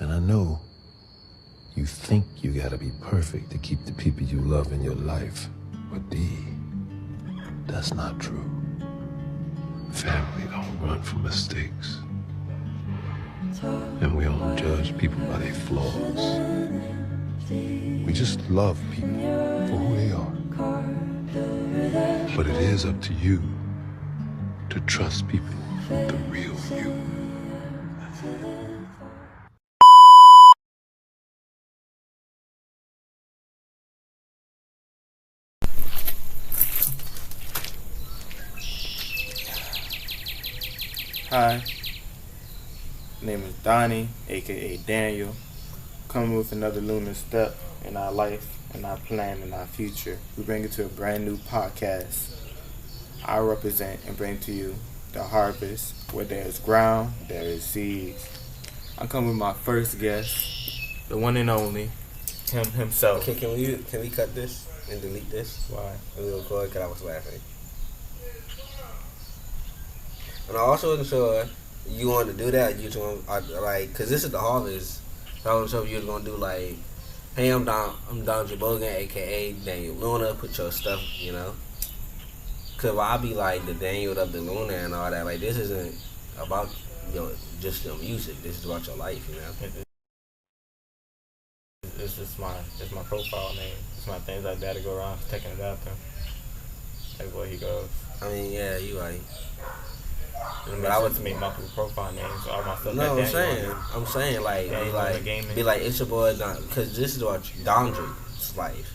And I know you think you gotta be perfect to keep the people you love in your life. But that's not true. Family don't run from mistakes. And we don't judge people by their flaws. We just love people for who they are. But it is up to you to trust people, the real you. Hi, my name is Donnie, aka Daniel, coming with another lunar step in our life and our plan and our future. We bring it to a brand new podcast. I represent and bring to you the harvest. Where there is ground, there is seeds. I'm coming with my first guest, the one and only, him himself. Can we cut this and delete this? Why? And we record because I was laughing. And I also wasn't sure you wanted to do that. You want because this is the harvest. So I wasn't sure if you were gonna do like, hey, I'm DonquanBogen, aka Daniel Luna. Put your stuff, Cause I'll be like the Daniel of the Luna and all that. Like this isn't about just your music. This is about your life, It's just my profile name. It's my things like that to go around taking it after. Everywhere he goes. I mean, yeah, you right. But I would make multiple profile names. All my stuff. No, I'm saying like be like it's your boy Don, because this is what Dondre's life.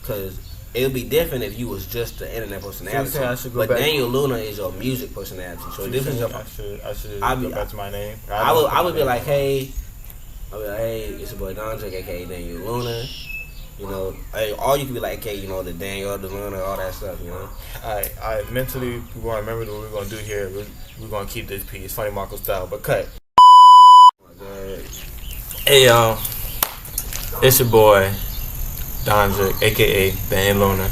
Because it would be different if you was just the internet personality. But Daniel Luna is your music personality. So the difference. I should go back to my name. I would be like, hey, it's your boy Dondre, aka Daniel Luna. Or you could be like, okay, the Daniel, the Luna, all that stuff, I mentally, we're going to remember what we're going to do here. We're going to keep this piece, funny Marco style, but cut. Oh my God. Hey, y'all. It's your boy, Dondre, a.k.a. Daniel Luna,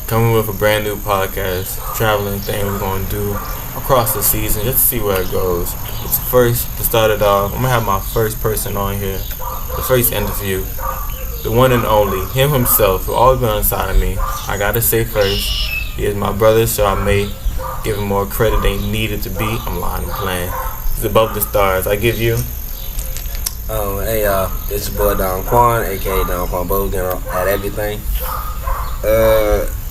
coming with a brand new podcast, traveling thing we're going to do across the season, just to see where it goes. It's first, to start it off, I'm going to have my first person on here, the first interview. The one and only, him himself, who always been inside of me. I gotta say first, he is my brother, so I may give him more credit than he needed to be. I'm lying and playing. He's above the stars. I give you. Hey y'all, it's your boy Quan, aka DonquanBogen at everything.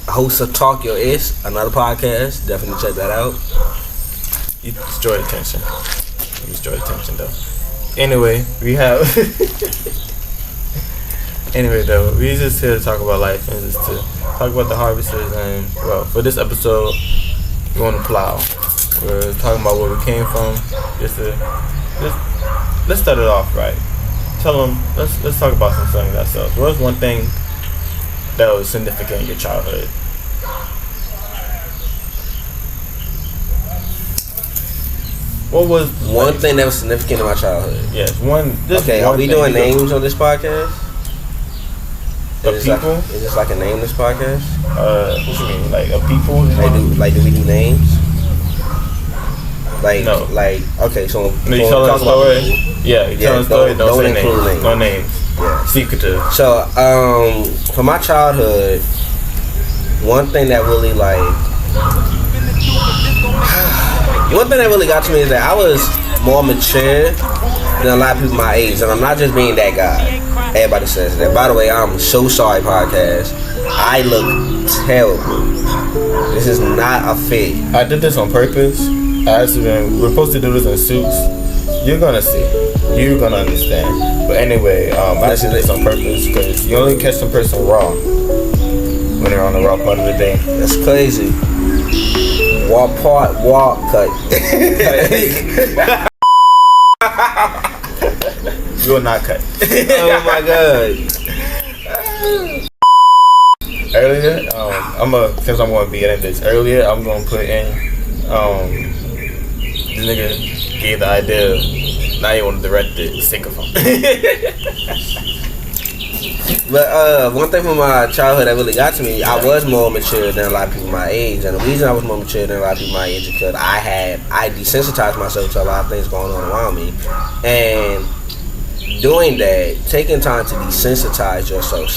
Host of Talk Your Ish, another podcast. Definitely check that out. You destroyed attention. You destroyed attention though. Anyway, we have. Anyway, though, we just here to talk about life and just to talk about the harvesters. And, well, for this episode, we're on the plow. We're talking about where we came from. Let's start it off right. Tell them, let's talk about some things ourselves. What was one thing that was significant in your childhood? What was one thing that was significant in my childhood? Yes, one. Okay, are we doing names on this podcast? Is this like a nameless podcast? What you mean? Like a people? Do we do names? No. Okay, so you telling a story? Yeah, you telling a story, don't say names. No names. Yeah. Secretive. So, for my childhood, one thing that really got to me is that I was more mature than a lot of people my age, and I'm not just being that guy. Everybody says that. By the way, I'm so sorry, podcast. I look terrible. This is not a fit. I did this on purpose. We're supposed to do this in suits. You're gonna see. You're gonna understand. But anyway, I did this on purpose because you only catch some person raw when they're on the raw part of the day. That's crazy. Walk cut. You will not cut. Oh my God. Earlier, since I'm gonna be in this earlier, I'm gonna put in this nigga gave the idea. Now you want to direct it, sick of him. But one thing from my childhood that really got to me, I was more mature than a lot of people my age, and the reason I was more mature than a lot of people my age is because I desensitized myself to a lot of things going on around me, and doing that, taking time to desensitize yourself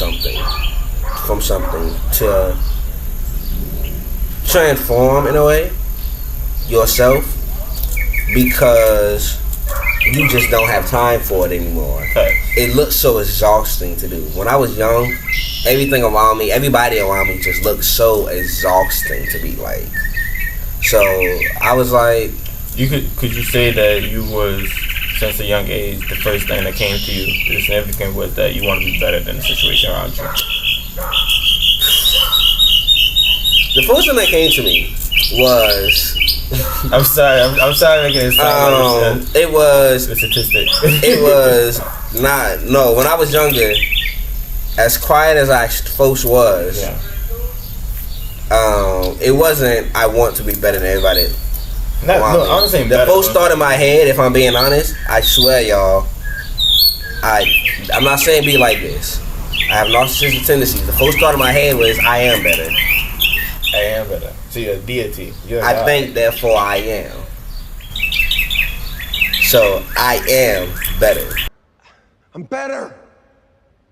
from something to transform in a way yourself, because you just don't have time for it anymore. It looks so exhausting to do. When I was young, everything around me, everybody around me just looked so exhausting to be like. So I was like, could you say that you was, since a young age, the first thing that came to you, the significant, was that you want to be better than the situation around you? The first thing that came to me was... I'm sorry making it sound like it was a statistic. It was not, no, when I was younger, as quiet as I first was, yeah. It wasn't I want to be better than everybody. I'm saying the first thought in my head, if I'm being honest, I swear y'all, I'm not saying be like this. I have narcissistic tendencies. The first thought in my head was I am better. I am better. So you're a deity. I think, therefore I am. So I am better. I'm better.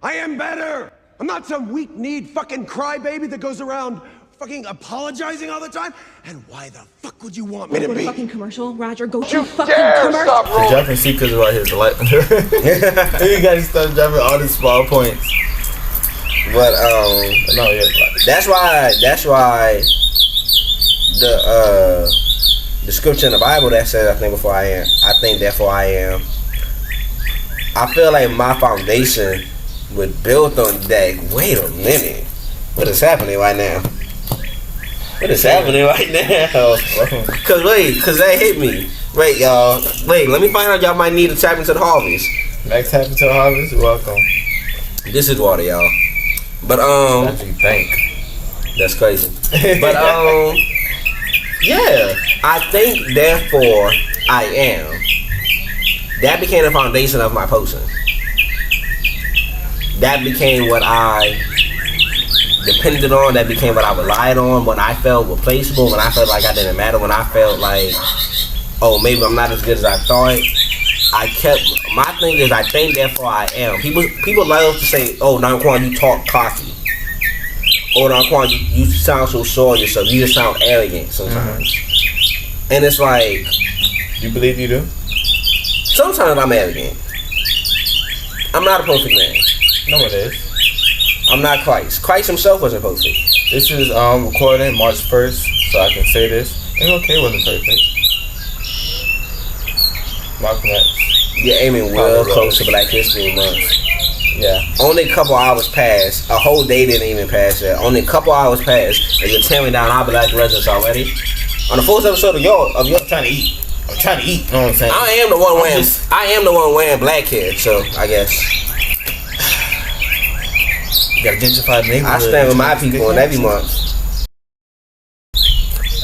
I am better. I'm not some weak-kneed fucking crybaby that goes around fucking apologizing all the time. And why the fuck would you want me to Go be? to fucking commercial, Roger. Go to fucking commercial. The jumping seekers right here. You gotta start jumping all these small points. But no, yeah. That's why the scripture in the Bible that says I think before I am, I think therefore I am. I feel like my foundation was built on that. Wait a minute, what is happening right now? What is happening right now? Cause that hit me. Wait, y'all. Wait, let me find out. Y'all might need to tap into the harvest. Next tap into the harvest. Welcome. This is water, y'all. But That's what you think. That's crazy. But yeah, I think therefore I am. That became the foundation of my potion. That became what I depended on. That became what I relied on when I felt replaceable, when I felt like I didn't matter, when I felt like, oh, maybe I'm not as good as I thought. I kept, my thing is I think therefore I am. People love to say, oh, Quan, you talk cocky. Oh, Quan, you sound so sure of yourself. You just sound arrogant sometimes. Mm-hmm. And it's like, you believe you do? Sometimes I'm arrogant. I'm not a perfect man. No, it is. I'm not Christ. Christ himself wasn't perfect. This is recording March 1st, so I can say this. MLK wasn't perfect. Malcolm X. You're aiming well close to Black History Month. Yeah. Only a couple hours passed. A whole day didn't even pass yet. Only a couple hours passed, and you're tearing down our Black residents already. On the first episode of your trying to eat. I'm trying to eat. You know what I'm saying? I am the one wearing black hair, so I guess. You gotta gentrify the neighborhood. I stand with my people in every month.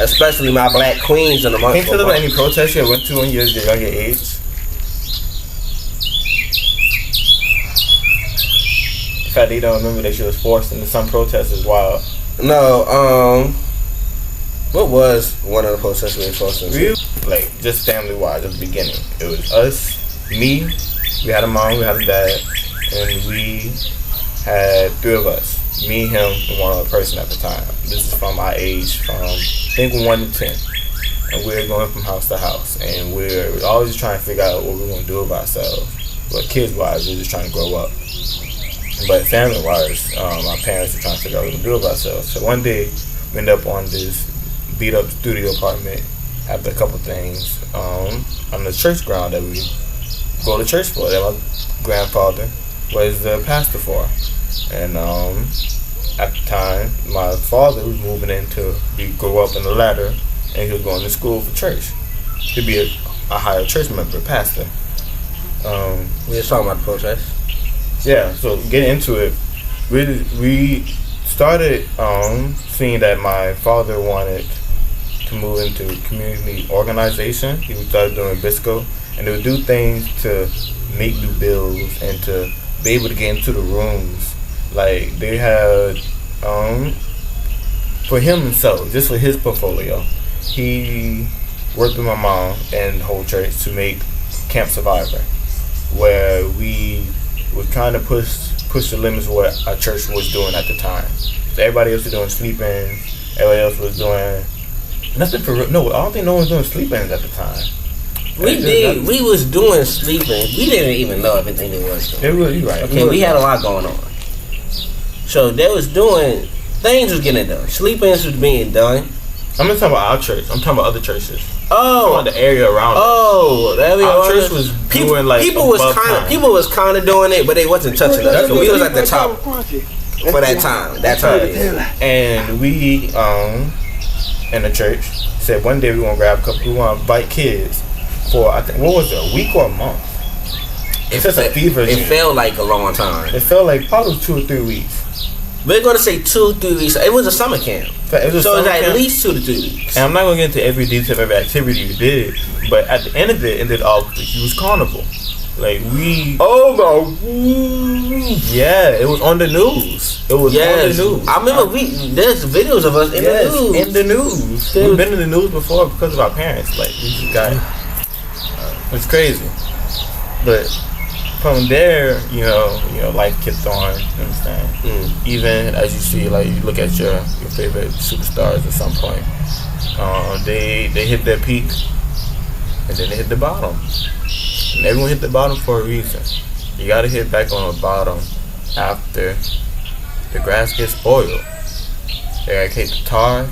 Especially my black queens in the month. Can you tell about any protests you went to when you was your younger age? In fact, you don't remember that she was forced into some protests as well. No, what was one of the protests we were forced into? Like, just family-wise at the beginning. It was us, me, we had a mom, we had a dad, and we had three of us. Me, him, and one other person at the time. This is from our age, from I think 1 to 10. And we're going from house to house. And we're always trying to figure out what we're going to do about ourselves. But kids-wise, we're just trying to grow up. But family-wise, our parents are trying to figure out what we're going to do about ourselves. So one day, we ended up on this beat-up studio apartment after a couple things on the church ground that we go to church for, that my grandfather was the pastor for. And at the time, my father was moving we grew up in the ladder, and he was going to school for church to be a higher church member, pastor. We were talking about the protest. Yeah, so getting into it, we started seeing that my father wanted to move into community organization. He started doing BISCO, and they would do things to make new bills and to be able to get into the rooms. Like, they had, for him himself, just for his portfolio, he worked with my mom and the whole church to make Camp Survivor, where we trying to push the limits of what our church was doing at the time. So everybody else was doing sleep-ins. Everybody else was doing nothing for real. No, I don't think no one was doing sleep-ins at the time. We did. We was doing sleep-ins. We didn't even know everything there was doing. It was, you're right. Okay, we had a lot going on. So they was doing things was getting done. Sleep-ins was being done. I'm not talking about our church. I'm talking about other churches. Oh, I'm talking about the area around us. Oh, there we go. Our church was doing like people was kind of doing it, but they wasn't touching us. So we was at the top for that time. That time. And we in the church said one day we want to grab a couple. We want to invite kids for I think what was it, a week or a month? It's just a fever. It felt like a long time. It felt like probably 2 or 3 weeks. We're gonna say 2, 3 weeks. It was a summer camp, so it was at least 2 to 3 weeks. And I'm not gonna get into every detail of every activity we did, but at the end of it ended all with the huge carnival. Like we. Oh my! Yeah, it was on the news. It was on the news. I remember there's videos of us in the news. In the news. We've been in the news before because of our parents. Like we just got. It's crazy, but. From there, you know, life kept on. You understand? Even as you see, like you look at your favorite superstars at some point, they hit their peak, and then they hit the bottom. And everyone hit the bottom for a reason. You gotta hit back on the bottom after the grass gets spoiled. They gotta take the tar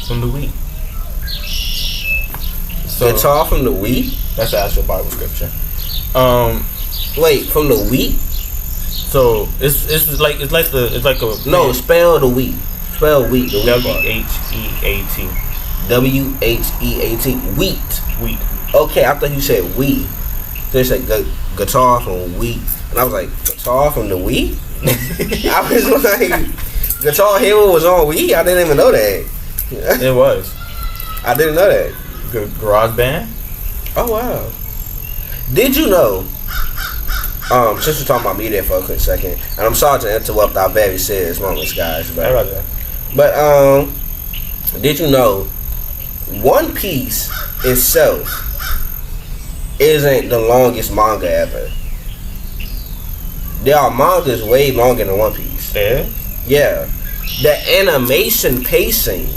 from the wheat. So, the tar from the wheat? That's the actual Bible scripture. Wait, from the wheat? So it's like a no. Spell the wheat. Spell wheat. W-H-E-A-T. W-H-E-A-T. Wheat. Wheat. Okay, I thought you said wheat. So you said guitar from wheat, and I was like, guitar from the wheat. I was like, Guitar Hero was on wheat. I didn't even know that. It was. I didn't know that. Garage Band. Oh wow. Did you know, since we're talking about media for a quick second, and I'm sorry to interrupt our very serious moments, guys, but did you know One Piece itself isn't the longest manga ever? There are mangas way longer than One Piece. Yeah? Yeah. The animation pacing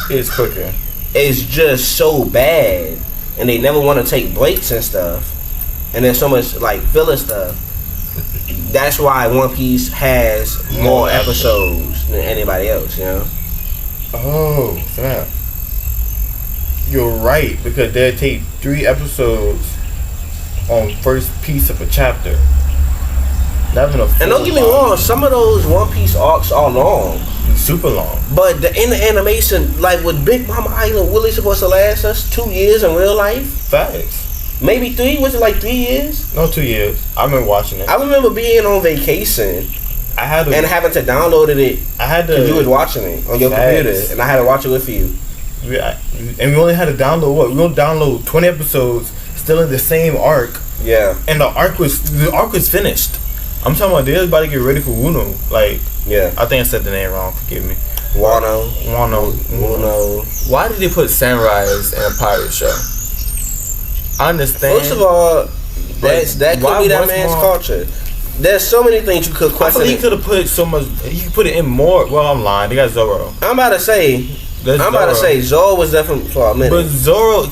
is quicker. It's just so bad. And they never want to take breaks and stuff. And there's so much like filler stuff. That's why One Piece has more episodes than anybody else, you know? Oh, snap. You're right, because they take 3 episodes on first piece of a chapter. And don't get me wrong, some of those One Piece arcs are long. Super long. But in the animation, like with Big Mama Island, really supposed to last us 2 years in real life? Facts. Maybe 3? Was it like 3 years? No, 2 years. I remember watching it. I remember being on vacation and having to download it. Because you was watching it on your computer, and I had to watch it with you. And we only had to download what? We only download 20 episodes, still in the same arc. Yeah. And the arc was finished. I'm talking about they're about to get ready for Wuno. Like, yeah. I think I said the name wrong. Forgive me. Wuno. Why did they put samurais in a pirate show? I understand. First of all, that could be that man's culture. There's so many things you could question. I thought he could have put so much. You could put it in more. Well, I'm lying. They got Zoro. I'm about to say Zoro was definitely for a minute. But Zoro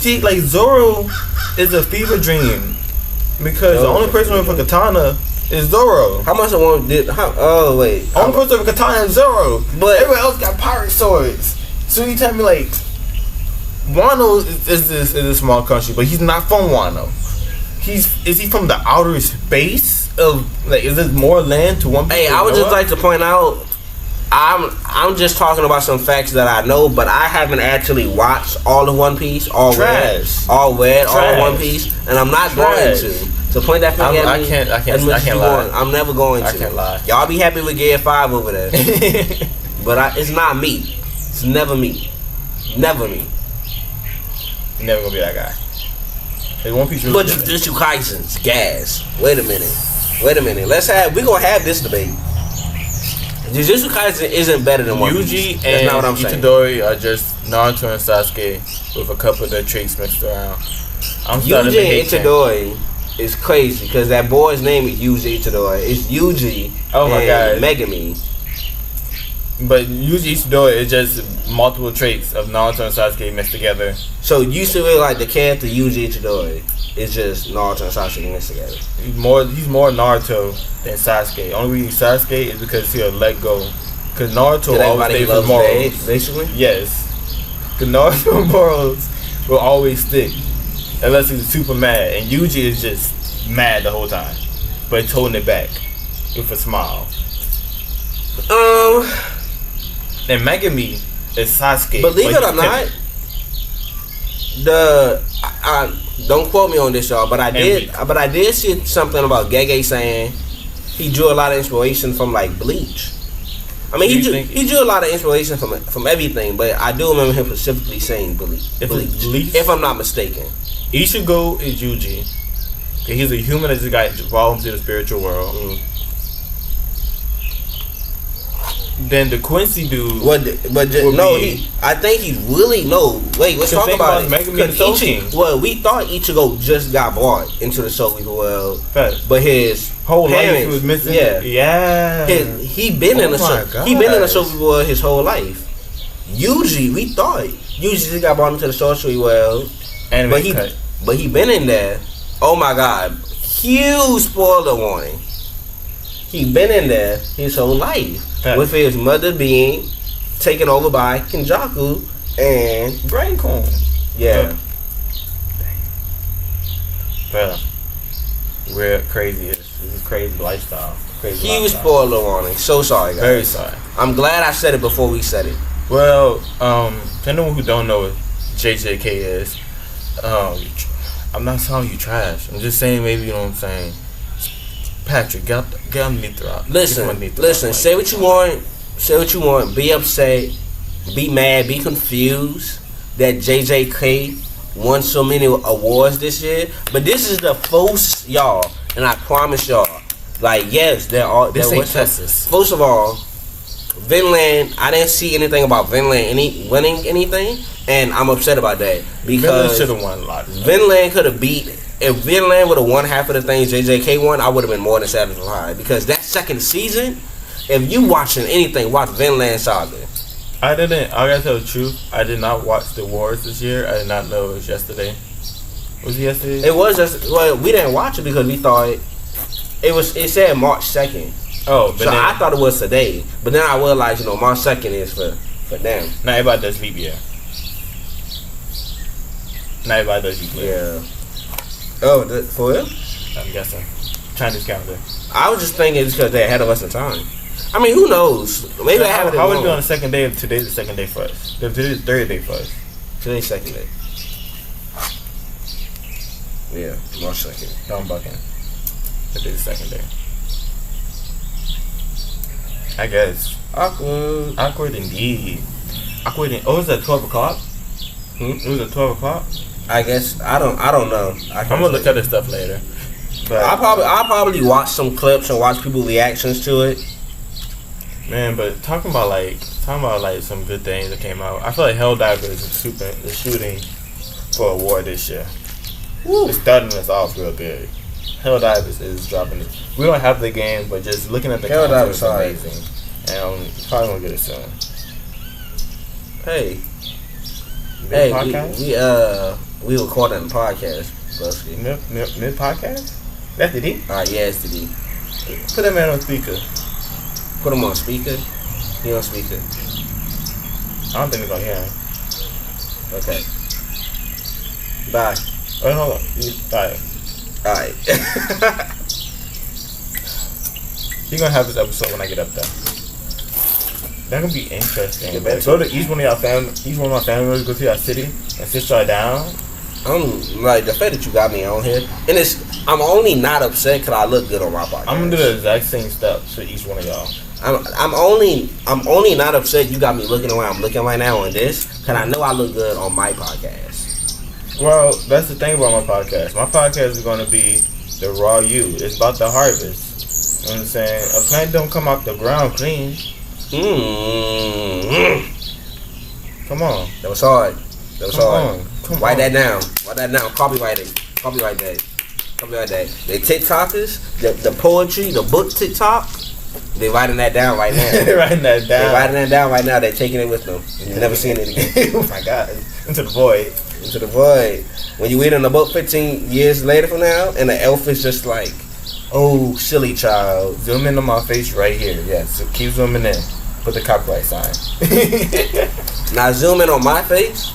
is a fever dream because the only person with a katana is Zoro. How much of one did? Oh wait, only person with a katana is Zoro. But everyone else got pirate swords. So you tell me like Wano is a small country, but he's not from Wano. Is he from the outer space of like? Is there more land to one? Hey, I would just like to point out. I'm just talking about some facts that I know, but I haven't actually watched all of One Piece, all read One Piece, and I'm not going to. So point that finger at me. I can't lie. I'm never going to. I can't lie. Y'all be happy with Gear 5 over there, but it's not me. It's never me. Never me. You're never gonna be that guy. Hey, One Piece. But Jujutsu Kaisen's gas. Wait a minute. We're gonna have this debate. Jujutsu Kaisen isn't better than One Piece. Yuji and Itadori are just Naruto and Sasuke with a couple of their traits mixed around. Yuji and Itadori is crazy because that boy's name is Yuji Itadori. It's Yuji. Oh my god. Megami. But Yuji Itadori is just multiple traits of Naruto and Sasuke mixed together. So you should really like the character Yuji Itadori. It's just Naruto and Sasuke mixed together. He's more Naruto than Sasuke. Only reason Sasuke is because he'll let go. Because Naruto always stays for morals. Basically? Yes. Because Naruto morals will always stick. Unless he's super mad. And Yuji is just mad the whole time. But he's holding it back. With a smile. And Megami is Sasuke. Believe it or not, don't quote me on this, y'all, but I did see something about Gege saying he drew a lot of inspiration from like Bleach. I mean, he drew a lot of inspiration from everything, but I do remember him specifically saying Bleach. If I'm not mistaken. Ichigo is Yuji. He's a human that just got evolved into the spiritual world. Then the Quincy dude. I think he's really let's talk about it. We thought Ichigo just got brought into the Soul Reaper world, but his whole parents, life was missing. Yeah. He been in the Soul Reaper world his whole life. Yuji, we thought Yuji just got brought into the sorcery world, but he been in there. Oh my god! Huge spoiler warning. He been in there his whole life. With his mother being taken over by Kenjaku and Brain Corn. Yeah. Bro, we're crazy. This is crazy lifestyle. Huge spoiler warning. So sorry, guys. Very sorry. I'm glad I said it before we said it. Well, to anyone who don't know what JJK is, I'm not telling you trash. I'm just saying maybe, you know what I'm saying. Patrick, get on Linktrees. Listen. Say what you want. Be upset. Be mad. Be confused that JJK won so many awards this year. But this is the first, y'all, and I promise y'all. Like, yes, This ain't Texas. First of all, Vinland. I didn't see anything about Vinland winning anything, and I'm upset about that because should have won a lot. Vinland could have beat. If Vinland would have won half of the things JJK won, I would have been more than satisfied. Because that second season, if you watching anything, watch Vinland Saga. I gotta tell the truth, I did not watch the awards this year. I did not know it was yesterday. Was it yesterday? It was just, we didn't watch it because we thought it said March 2nd. Oh, but so I thought it was today. But then I realized, March 2nd is for them. Not everybody does VPN. Not everybody does VPN. Yeah. Oh, for real? I'm guessing. Chinese calendar. I was just thinking it's because they're ahead of us in time. I mean, who knows? Maybe they have it. How would it be on the second day? Today's the second day for us. Today's the third day for us. Today's second day. Yeah, March 2nd. DonquanBogen. Today's the second day. I guess. Awkward indeed. Oh, is that 12 o'clock? It was at 12 o'clock? I guess I don't know. I'm gonna look at this stuff later. But I'll probably watch some clips and watch people's reactions to it. Man, but talking about some good things that came out. I feel like Helldivers is shooting for an award this year. Woo. It's starting us off real good. Helldivers is dropping it. We don't have the game, but just looking at the content is amazing. And I'm probably gonna get it soon. Hey, we recording the podcast. Mid podcast? That's the D? Alright, yeah, it's the D. Put that man on speaker. Put him on speaker? He on speaker. I don't think they're gonna hear him. Okay. Bye. Wait, hold on. Alright. You're gonna have this episode when I get up there. That gonna be interesting. Go to each one of y'all family. Each one of my family members go to your city and sit y'all down. I'm like the fact that you got me on here, and I'm only not upset because I look good on my podcast. I'm gonna do the exact same stuff to each one of y'all. I'm only not upset you got me looking the way I'm looking right now on this because I know I look good on my podcast. Well, that's the thing about my podcast. My podcast is gonna be the raw you. It's about the harvest. You know what I'm saying? A plant don't come out the ground clean. Come on. That was hard. That was hard. Come Write on. that down. Write that down. Copyright that. Something like that. The TikTokers, the poetry, the book TikTok, they writing that down right now. They're writing that down. They're writing that down right now. They're taking it with them. You're never seeing it again. Oh my God. Into the void. Into the void. When you read in the book 15 years later from now, and the elf is just like, oh, silly child. Zoom in on my face right here. Yes. So keep zooming in. Put the copyright sign. Now zoom in on my face.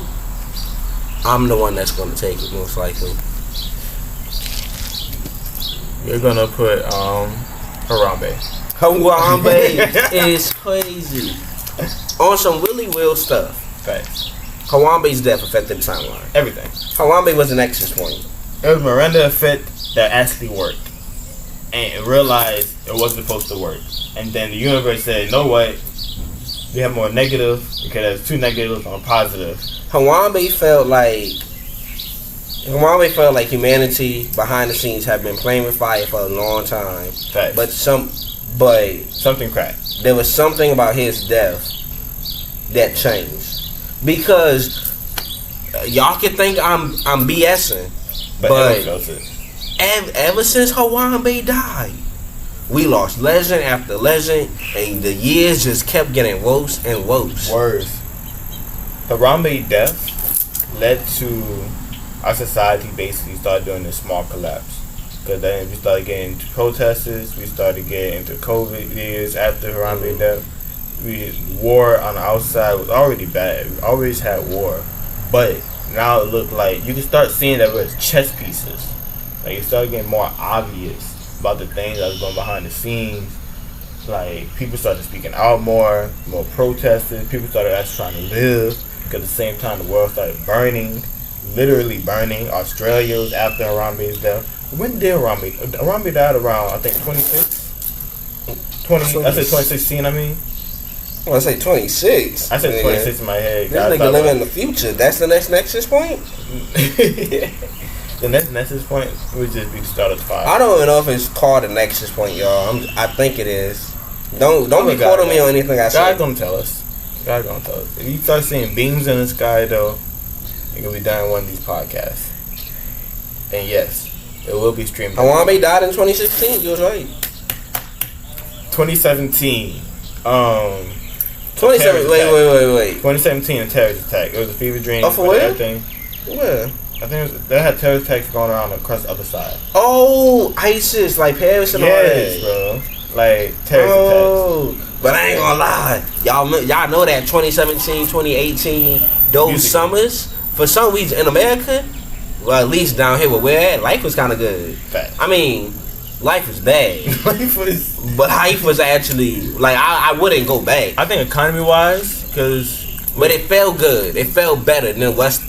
I'm the one that's gonna take it most likely. You're gonna put Harambe. Harambe is crazy. On some really real stuff. Facts. Harambe's death affected the timeline. Everything. Harambe was an nexus point. It was Miranda effect that actually worked. And realized it wasn't supposed to work. And then the universe said, you know what? We have more negative because there's two negatives on positive. Harambe felt like humanity behind the scenes had been playing with fire for a long time. Facts. But something cracked. There was something about his death that changed. Because y'all can think I'm BSing, but ever since Harambe died, we lost legend after legend, and the years just kept getting worse and worse. Worse. Harambe death led to our society basically started doing this small collapse. Because then we started getting into protesters, we started getting into COVID years after Harambe death. War on the outside was already bad. We always had war. But now it looked like you can start seeing that it was chess pieces. Like it started getting more obvious about the things that was going behind the scenes. Like people started speaking out more protesters. People started actually trying to live. Because at the same time the world started burning, literally burning. Australia was after Harambe's death. When did Harambe? Harambe died around I think 2016. I mean. Well, I say 26. I said 26 in my head. This nigga living in the future. That's the next nexus point? The next nexus point would just be the start of the fire. I don't even know if it's called a nexus point, y'all. I think it is. Don't be quoting me on anything I say. God gonna tell us. God gonna tell us. If you start seeing beams in the sky, though, you're gonna be done one of these podcasts. And yes, it will be streamed. Harambe died in 2016. You was right. 2017. 27. Wait. 2017, a terrorist attack. It was a fever dream. Oh, for real? Everything. Where? I think they had terrorist attacks going around across the other side. Oh, ISIS, like Paris and all that. Yes, bro. Like terrorist attacks. But I ain't gonna lie, y'all know that 2017, 2018, those Music. summers, for some reason in America, well at least down here where we're at, life was kind of good. Fact. I mean, life was bad. Life was. But life was actually like I wouldn't go back. I think economy wise, because. But it felt good. It felt better than the rest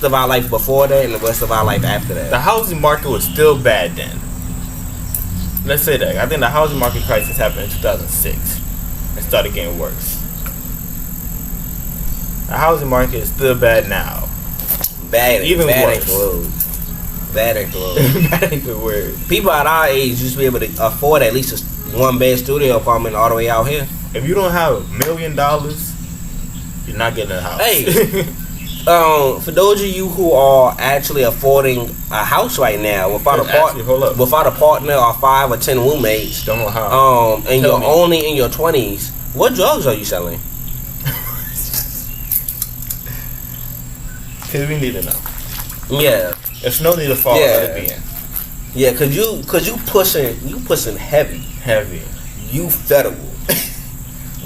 of our life before that and the rest of our life after that. The housing market was still bad then. Let's say that. I think the housing market crisis happened in 2006 and started getting worse. The housing market is still bad now. Bad, even bad worse. ain't the word. Bad ain't the word. That ain't the word. People at our age used to be able to afford at least a one-bed studio apartment all the way out here. If you don't have $1 million, you're not getting a house. Hey, for those of you who are actually affording a house right now without a partner or 5 or 10 roommates, don't know how. and you're only in your 20s, what drugs are you selling? Cause we need to know. Yeah, There's no need to fall Yeah. let it be in. yeah, cause you pushing heavy. Heavy. You federal.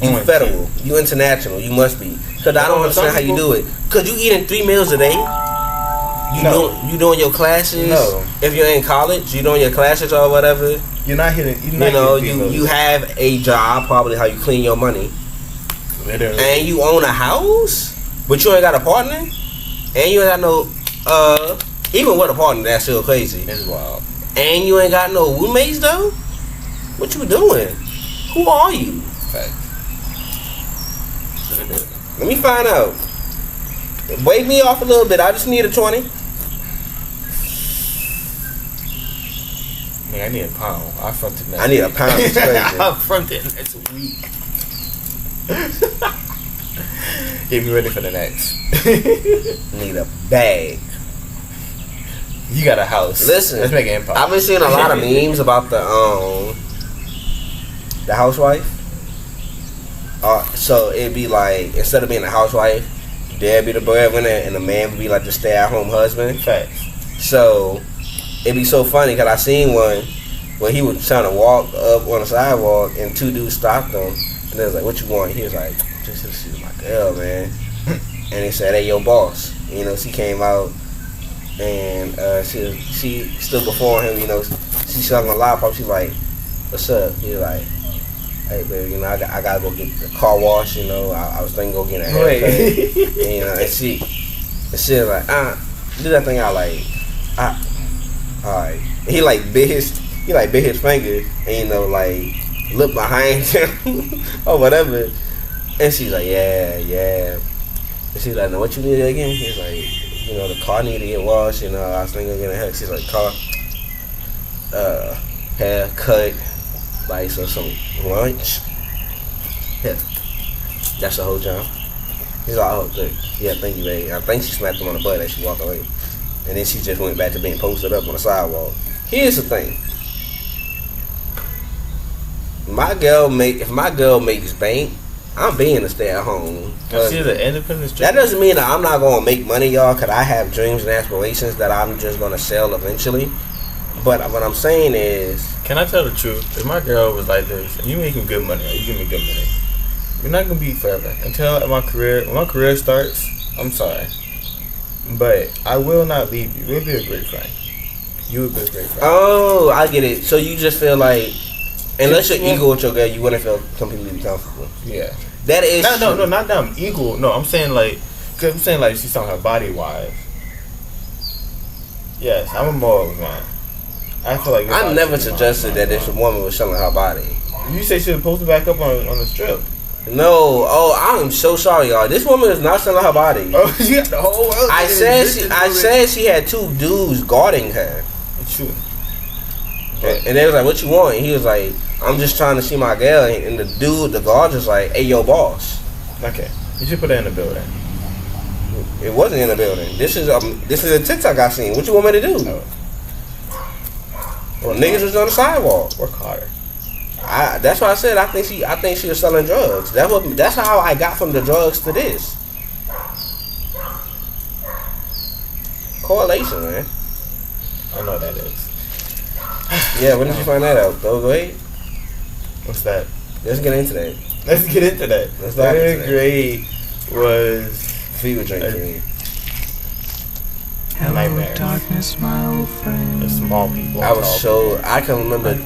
You federal. You international. You must be. Cause I don't understand how you do it. Cause you eating 3 meals a day. You doing your classes. No. If you're in college, you doing your classes or whatever. You're not hitting. You have a job, probably how you clean your money, Literally. and you own a house, but you ain't got a partner, and you ain't got no. Even with a partner, that's still crazy. It's wild. And you ain't got no roommates though. What you doing? Who are you? Facts. Let me find out. Wake me off a little bit. I just need a 20. Man, I need a pound. I fronted next I need a week. pound. It's crazy. I fronted next week. Get me ready for the next. Need a bag. You got a house. Listen, let's make it impossible. I've been seeing a lot of memes about the housewife. So it'd be like, instead of being a housewife, dad be the breadwinner and the man would be like the stay-at-home husband. Facts. So it'd be so funny because I seen one where he was trying to walk up on the sidewalk and two dudes stopped him and they was like, "What you want?" He was like, "Just to see my girl, man." And he said, "Hey, your boss." You know, she came out and she stood before him. You know, she sung a lollipop. She's like, "What's up?" He was like, "Hey, baby, you know, I gotta go get the car wash. You know, I was thinking go get a haircut." And, you know, and she was like, do that thing out like, alright. He bit his finger and, you know, like look behind him or whatever. And she's like, yeah. And she's like, "Now what you need again?" He's like, "You know, the car need to get washed. You know, I was thinking of getting a haircut." She's like, "Car, haircut, like some lunch." Yeah, that's the whole job. He's like, "Oh, good. Yeah, thank you, baby." I think she smacked him on the butt as she walked away. And then she just went back to being posted up on the sidewalk. Here's the thing. If my girl makes bank, I'm being a stay-at-home. She's an independent. That doesn't mean that I'm not going to make money, y'all, because I have dreams and aspirations that I'm just going to sell eventually. But what I'm saying is... Can I tell the truth? If my girl was like this, and you making good money, or you give me good money, we're not going to be forever. Until when my career starts, I'm sorry. But I will not leave you. We'll be a great friend. You would be a great friend. Oh, I get it. So you just feel like, unless you're equal with your girl, you wouldn't feel completely comfortable. Yeah. That is No, not that I'm equal. No, I'm saying like she's talking her body wise. Yes, I'm a moral man. I feel like I never suggested that this woman was showing her body. You say she was supposed to back up on the strip. No, I'm so sorry, y'all. This woman is not showing her body. Oh, she got the whole world. I said she had two dudes guarding her. It's true. And they was like, "What you want?" And he was like, "I'm just trying to see my girl." And the guard was like, "Hey, yo, boss." Okay, you should put her in the building. It wasn't in the building. This is a TikTok I seen. What you want me to do? Well, niggas was on the sidewalk. Work harder. That's why I said I think she was selling drugs. That's how I got from the drugs to this. Correlation, man. I know what that is. Yeah, when did you find that out? Third grade? What's that? Let's get into that. Let's get into that. Third grade was fever dream for me. Nightmare. Darkness, my old friend. The small people. I can remember.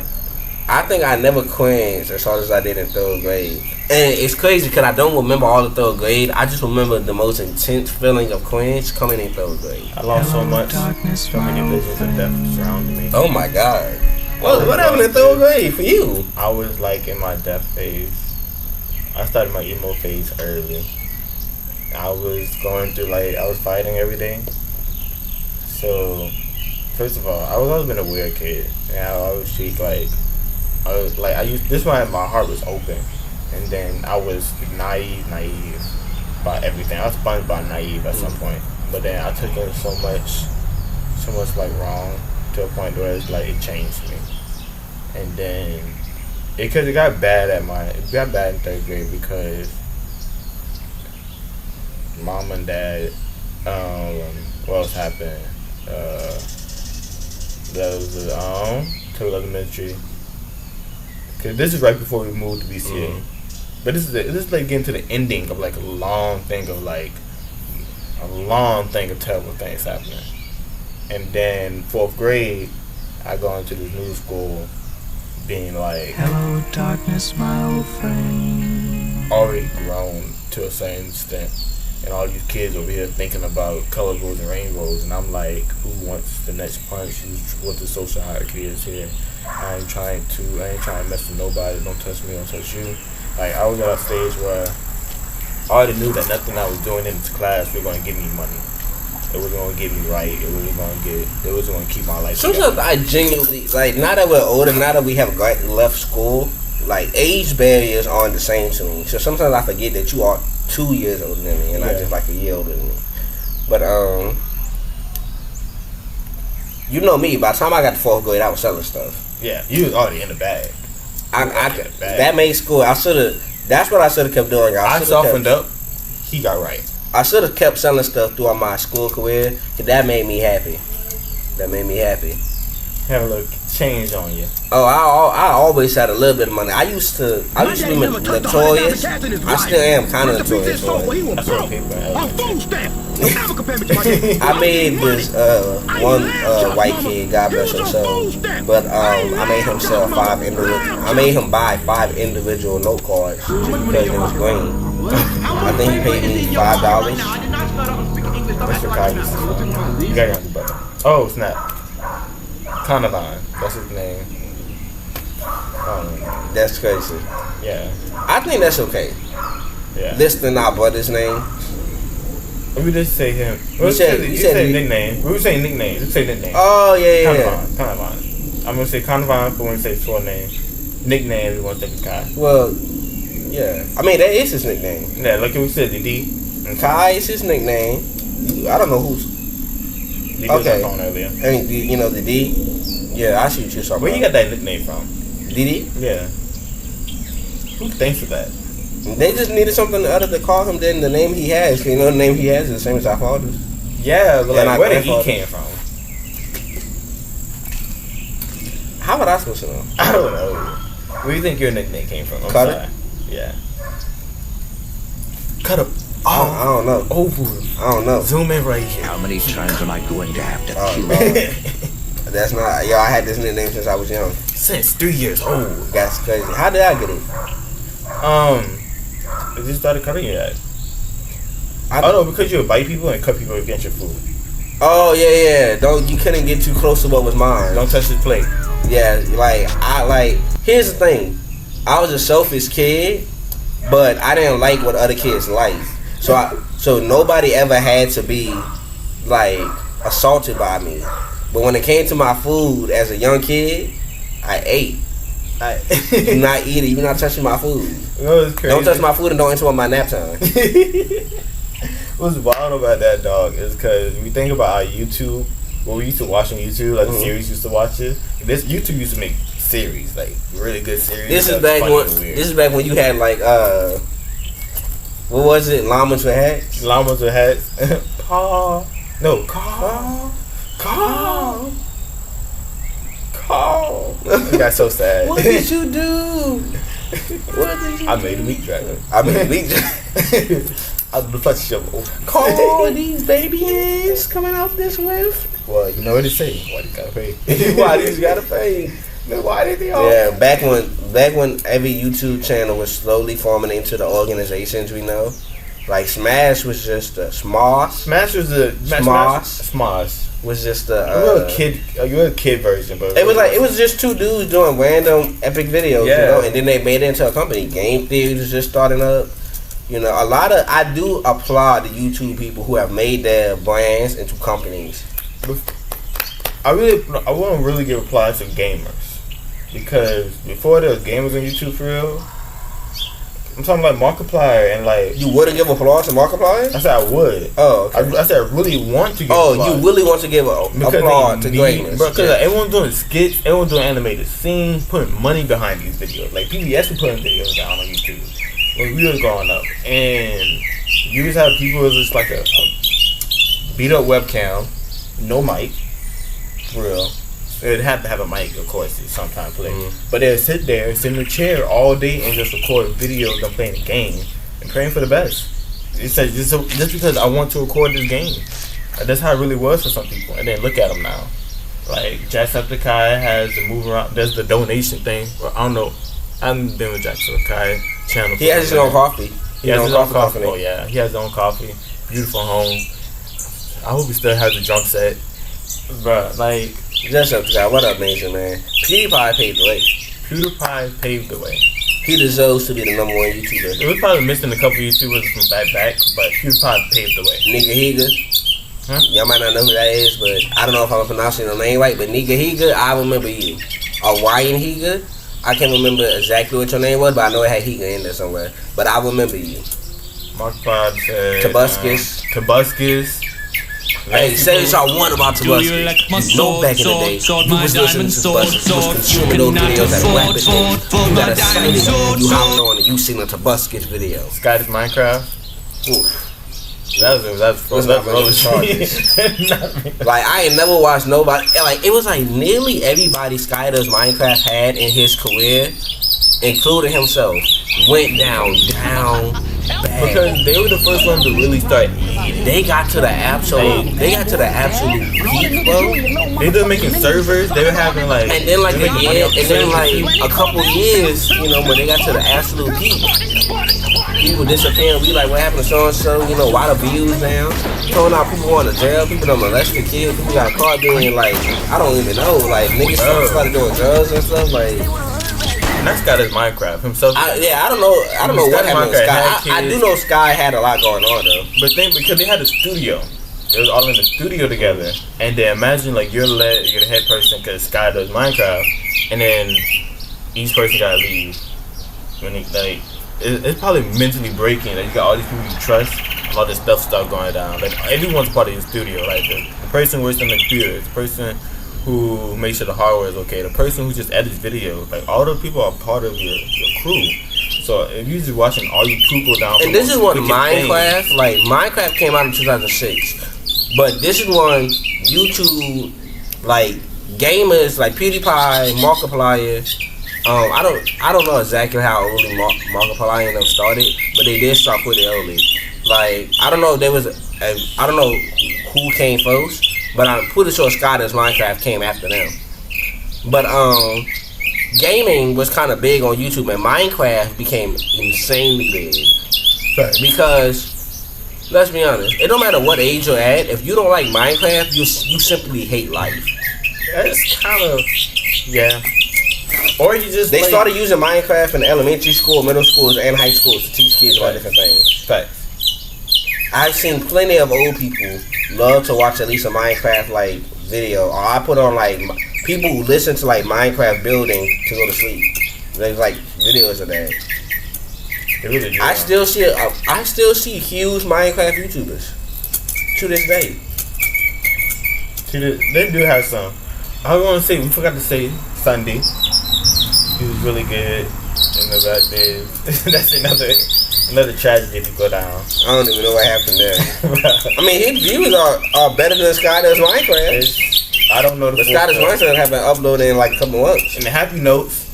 I think I never cringed as hard as I did in third grade. And it's crazy because I don't remember all the third grade. I just remember the most intense feeling of cringe coming in third grade. I lost so much. So many visions of death surrounding me. Oh my God. What happened in third grade for you? I was like in my death phase. I started my emo phase early. I was going through I was fighting every day. So, first of all, I've always been a weird kid. And I always treat this one, my heart was open, and then I was naive about everything. I was SpongeBob naive at some point, but then I took in so much wrong to a point where it changed me, and then it got bad in third grade because mom and dad, what else happened? That was to elementary. Cause this is right before we moved to BCA, but this is getting to the ending of a long thing of terrible things happening, and then fourth grade, I go into this new school, being hello darkness, my old friend, already grown to a certain extent, and all these kids over here thinking about colorfuls and rainbows, and I'm like, who wants the next punch? What the social hierarchy is here? I ain't trying to mess with nobody. Don't touch me, don't touch you. I was at a stage where I already knew that nothing I was doing in this class was going to give me money. It was going to get me right. It was going to keep my life. Sometimes together. I genuinely, now that we're older, now that we have left school, age barriers aren't the same to me. So sometimes I forget that you are 2 years older than me, and not just a year older than me. But you know me. By the time I got to 4th grade, I was selling stuff. Yeah, you was already in the bag. That made school. I should have. That's what I should have kept doing. I softened up. He got right. I should have kept selling stuff throughout my school career. Cause that made me happy. Have a little change on you. Oh, I always had a little bit of money. I used to be notorious. I still am kind of notorious. That's what people I made this one white kid, God bless him soul, but I made him sell 5 individual. I made him buy 5 individual note cards just because it was green. I think he paid me $5. Mr. Kyle. You got your butter. Oh snap! Conovan, that's his name. That's crazy. Yeah. I think that's okay. Yeah. Listing our brother's name. We just say him. You said nickname. We say nickname. Just say nickname. Oh yeah. Conovan. I'm gonna say Conovan for when we say full name. Nickname we want to think of Kai. Well, yeah. I mean that is his nickname. Yeah, like we said, the D. Kai is his nickname. I don't know who's. D was on phone earlier. And you know the D. Yeah, I see what you're talking about. Where you got that nickname from? DD? Yeah. Who thinks of that? They just needed something other to call him than the name he has. You know the name he has is the same as our father's. Yeah, but like where did he came from? How would I supposed to know? I don't know. Where do you think your nickname came from? I'm Cut sorry. it? Yeah. Cut up. I don't know. I don't know. Zoom in right here. How many times am I going to have to kill you? Lord. That's not. Yo, I had this nickname since I was young. Since 3 years old. That's crazy. How did I get it? I just started cutting your head. Oh no, because you would bite people and cut people against your food. Oh yeah. You couldn't get too close to what was mine. Don't touch the plate. Yeah, here's the thing. I was a selfish kid, but I didn't like what other kids liked. So nobody ever had to be like assaulted by me. But when it came to my food as a young kid, I ate. You're not eating. You're not touching my food. You know what's crazy? Don't touch my food and don't interrupt my nap time. What's wild about that, dog, is because we think about our YouTube, what we used to watch on YouTube, like the series used to watch it. This YouTube used to make series, like really good series. This is back when you had like what was it? Llamas with hats. Llamas with hats. Call. I got so sad. What did you do? I made a meat dragon. I was the flesh shovel. Call these baby hands coming off this whiff. Well, you know what they say. Why they gotta pay? Why these gotta pay? Why did they all? Yeah, back when every YouTube channel was slowly forming into the organizations we know. Like Smash was just a Smosh. Smash was a Smosh was just a you were a kid version, but it was just 2 dudes doing random epic videos, you know, and then they made it into a company. Game Theory was just starting up. You know, I do applaud the YouTube people who have made their brands into companies. I wouldn't really give applause to gamers because before there was gamers on YouTube for real. I'm talking like Markiplier and like. You wouldn't give applause to Markiplier? I said I would. Oh, okay. I said I really want to give applause. Oh, you really want to give applause to gamers? Because like, everyone's doing skits, everyone's doing animated scenes, putting money behind these videos. Like people actually putting videos down on YouTube when we were growing up, and you just have people who's just like a beat up webcam, no mic, for real. It'd have to have a mic, of course, to sometimes play. But they'd sit there, sit in a chair all day and just record videos of them playing a game and praying for the best. It says just because I want to record this game. That's how it really was for some people. And then look at them now. Like Jacksepticeye has the move around. There's the donation thing. Well, I don't know. I haven't been with Jacksepticeye channel. He has his own coffee. He has his own coffee. Oh yeah, he has his own coffee. Beautiful home. I hope he still has a drum set. Bruh, like. Jacksepticeye, what up, Major Man? PewDiePie paved the way. PewDiePie paved the way. He deserves to be the #1 YouTuber. We're probably missing a couple YouTubers from back, but PewDiePie paved the way. Nigga Higa. Huh? Y'all might not know who that is, but I don't know if I'm pronouncing your name right, but Nigga Higa, I remember you. Ryan Higa, I can't remember exactly what your name was, but I know it had Higa in there somewhere. But I remember you. Mark Bob said... Tobuscus. Tobuscus. Hey, say what y'all want about Tabuscus. You know back in the day, you was listening to Tabuscus, you was consuming those videos at a rapid pace. You got excited when you hopped on and you seen a Tabuscus video. Sky's Minecraft. Oof. That's not really charges. Like, I ain't never watched nobody. Like, it was like nearly everybody Sky Does Minecraft had in his career, including himself, went down bad. Because they were the first ones to really start eating. They got to the absolute peak, bro. They were making servers. They were having like, and then like a couple years, you know, when they got to the absolute peak, people disappearing. We like, what happened to so and so? You know, why the views down? Throwing out people going to jail. People done molested kids. People got caught doing like, I don't even know, like niggas started doing drugs and stuff like. That's Sky Does Minecraft himself. I don't know what happened to Sky. I do know Sky had a lot going on though. But then because they had a studio, it was all in the studio together. And then imagine like you're the head person because Sky Does Minecraft, and then each person gotta leave. When it's probably mentally breaking. Like you got all these people you trust, all this stuff start going down. Like everyone's part of your studio. Like the person works on the computer, the person who makes sure the hardware is okay, the person who just edits videos, like all those people are part of your crew. So if you're just watching all you crew go down, and this is what Minecraft, like Minecraft came out in 2006, but this is when YouTube, like gamers like PewDiePie, Markiplier, I don't know exactly how early Markiplier and them started, but they did start pretty early. Like I don't know if there was, I don't know who came first. But I'm pretty sure Sky Does Minecraft came after them. But gaming was kind of big on YouTube, and Minecraft became insanely big. Right. Because let's be honest, it don't matter what age you're at. If you don't like Minecraft, you simply hate life. That's kind of Or you just they started using Minecraft in elementary school, middle schools, and high schools to teach kids about different things. Right. I've seen plenty of old people love to watch at least a Minecraft like video, or I put on like people who listen to like Minecraft building to go to sleep. There's like videos of that. They really do. I still see huge Minecraft YouTubers to this day. They do have some. I want to say we forgot to say Sunday. He was really good in the back days. That's another tragedy to go down. I don't even know what happened there. I mean, his views are better than Sky Does Minecraft. I don't know the Sky Does Minecraft have been uploaded in like a couple months. And the Happy Notes,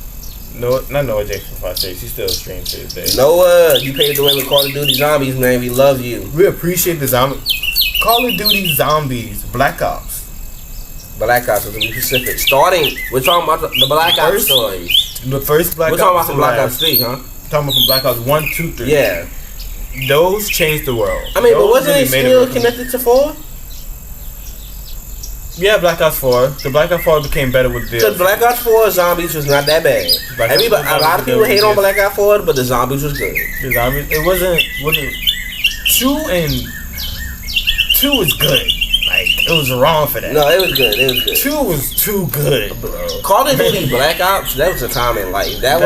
not Noah Jackson 56. She still streams to this day. Noah, you paved the way with Call of Duty Zombies, man. We love you. We appreciate the zombie. Call of Duty Zombies, Black Ops. Black Ops, to be specific. We're talking about the Black Ops stories. The first Black Ops. We're talking about from Black Ops 3, huh? Talking about from Black Ops 1, 2, 3. Yeah. Those changed the world. I mean, but wasn't it still connected to 4? Yeah, Black Ops 4. The Black Ops 4 became better with this. Because Black Ops 4 Zombies was not that bad. A lot of people hate on Black Ops 4, but the Zombies was good. The Zombies, it wasn't 2 was good. Like, it was wrong for that. No, it was good. 2 was too good, bro. Call of Duty Black Ops, that was a time in life. That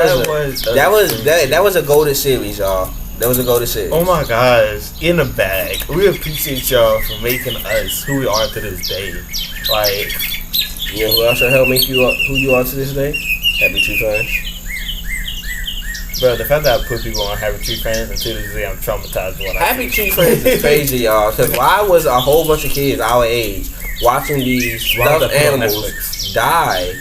was a golden series, y'all. That was a golden series. Oh my gosh, in the bag. We appreciate y'all for making us who we are to this day. Like, you know who else will help make you who you are to this day? Happy Tree Friends. Bro, the fact that I put people on Happy Tree Friends until this day, I'm traumatized. Happy Tree Friends is crazy, y'all. Because why was a whole bunch of kids our age watching these stuffed animals die?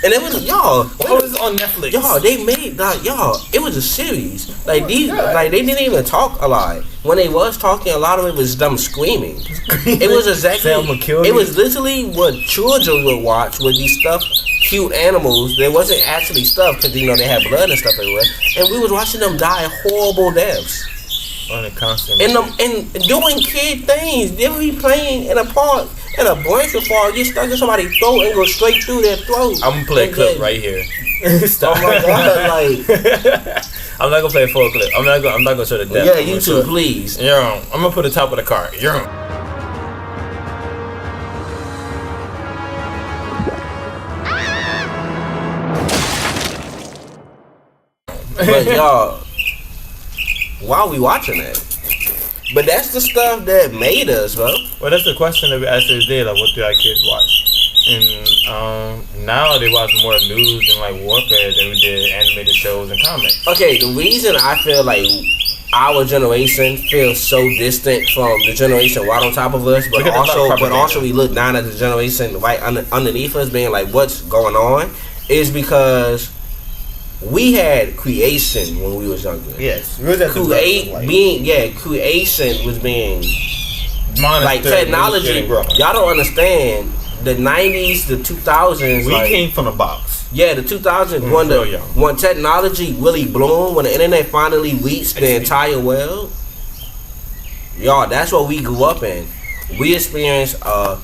And it was y'all. It was on Netflix. Y'all, they made y'all. It was a series. Like these, like they didn't even talk a lot. When they was talking, a lot of it was them screaming. It was exactly. It was literally what children would watch with these stuffed cute animals. There wasn't actually stuff because you know they had blood and stuff everywhere. And we was watching them die horrible deaths. On a constant. And doing kid things. They would be playing in a park. And a blanket fall, get stuck in somebody's throat and go straight through their throat. I'm gonna play a clip right here. Stop. Oh my god, like I'm not gonna play a full clip. I'm not gonna show the depth. Yeah, you too, please. You're on. I'm gonna put the top of the card. You're on. But y'all, why are we watching that? But that's the stuff that made us, bro. Well, that's the question that we asked today. Like, what do our kids watch? And now they watch more news and like warfare than we did animated shows and comics. Okay, the reason I feel like our generation feels so distant from the generation right on top of us, but also we look down at the generation right underneath us, being like, what's going on? Is because we had creation when we was younger. Yes, creation was being monitored, like technology. Y'all don't understand. The 90s, the 2000s. We came from the box. Yeah, the 2000s when technology really bloomed, when the internet finally reached the entire world. Y'all, that's what we grew up in. We experienced a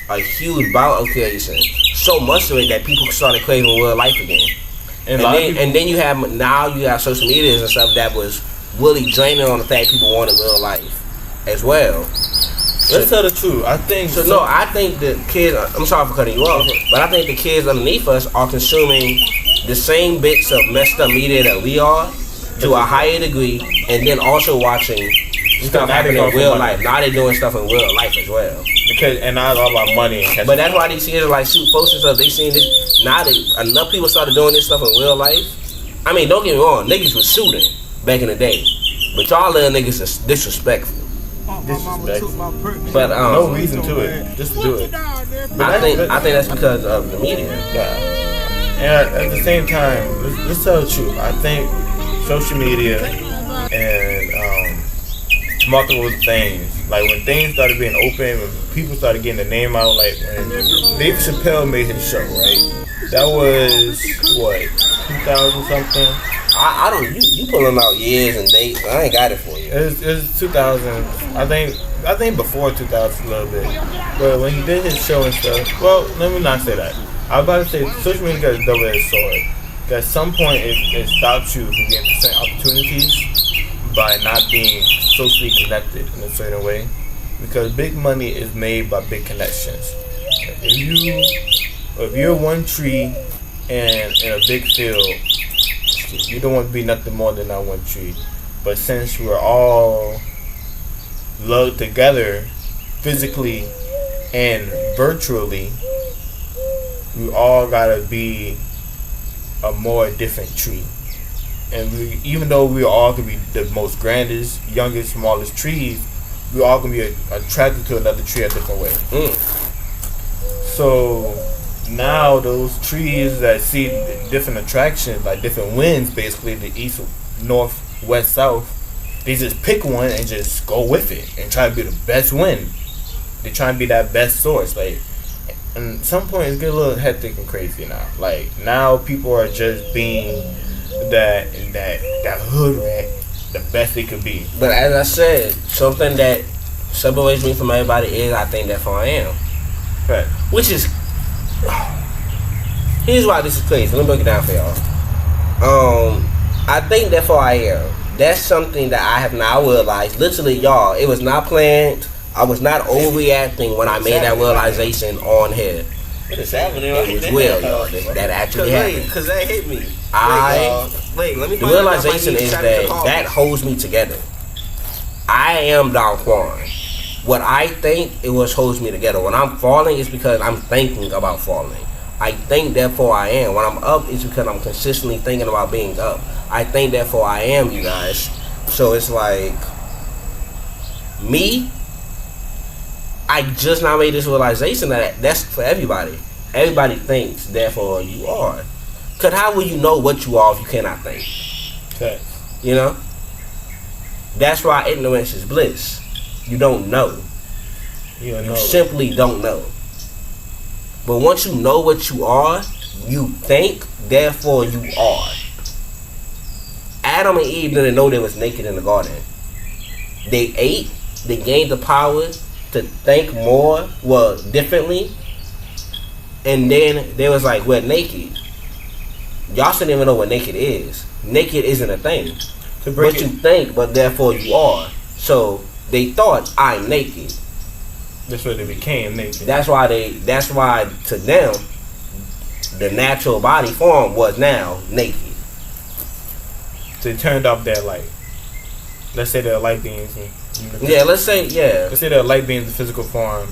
huge bout of creation. So much of it that people started craving real life again. And then you have social medias and stuff that was really draining on the fact people wanted real life as well. Let's tell the truth. I think I think the kids. I'm sorry for cutting you off, but I think the kids underneath us are consuming the same bits of messed up media that we are to a higher degree, and then also watching stuff happening in real life. Now they're doing stuff in real life as well. And now it's all about money. But that's why these kids are like shoot posts and stuff. They seen this. Now enough people started doing this stuff in real life. I mean, don't get me wrong. Niggas was shooting back in the day, but y'all little niggas is disrespectful. But no reason to it, just to do it. I think that's because of the media. Yeah. And at the same time, let's tell the truth. I think social media and multiple things, like when things started being open, when people started getting the name out, like when Dave Chappelle made his show, right? That was what, 2000 something. I don't. You pulling out years and dates. I ain't got it for you. It's 2000. I think before 2000 a little bit. But when he did his show and stuff, well, let me not say that. I was about to say social media got a double-edged sword. At some point, it stops you from getting the same opportunities by not being socially connected in a certain way. Because big money is made by big connections. If you're one tree in a big field, you don't want to be nothing more than that one tree. But since we're all lugged together physically and virtually, we all gotta be a more different tree. And even though we all could be the most grandest, youngest, smallest trees, we all gonna be attracted to another tree a different way. So now those trees that see different attractions, like different winds, basically the east, north, west, south, they just pick one and just go with it and try to be the best wind. They try to be that best source. Like, and some point it's getting a little hectic and crazy now. Like now people are just being that hood rat the best they could be. But as I said, something that separates me from everybody is I think that's who I am. Right. Which is, here's why this is crazy. Let me break it down for y'all. I think that's who I am. That's something that I have now realized. Literally, y'all, it was not planned. I was not overreacting when I made that realization on here. It is happening. It was real, y'all. That actually happened. Because that hit me. The realization is that holds me together. I am Don Quan. What I think it was holds me together. When I'm falling, it's because I'm thinking about falling. I think, therefore I am. When I'm up, it's because I'm consistently thinking about being up. I think, therefore I am, you guys. So it's like, me, I just now made this realization that that's for everybody. Everybody thinks, therefore you are. Because how will you know what you are if you cannot think? Okay. You know? That's why ignorance is bliss. You don't know. You simply don't know. But once you know what you are, you think, therefore you are. Adam and Eve didn't know they was naked in the garden. They ate, they gained the power to think more, differently, and then they was like, we're naked. Y'all shouldn't even know what naked is. Naked isn't a thing. But you think, but therefore you are. So they thought, I'm naked. That's why they became naked. That's why to them, the natural body form was now naked. So they turned off their light. Let's say they're light beings. Yeah, let's say Let's say that light being the physical form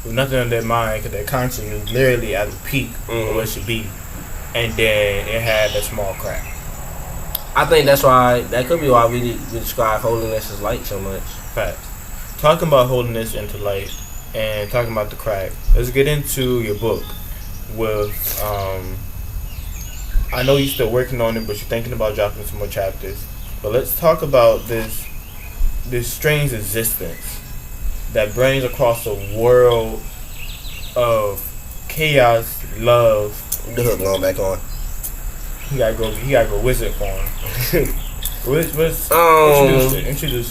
with nothing in their mind, because their consciousness is literally at the peak of what it should be, and then it had a small crack. I think that could be why we describe holiness as light so much. Facts. Talking about holiness into light and talking about the crack, let's get into your book with, I know you're still working on it, but you're thinking about dropping some more chapters. But let's talk about this strange existence that brings across a world of chaos, love. The hook going back on. He gotta go wizard form. Introduce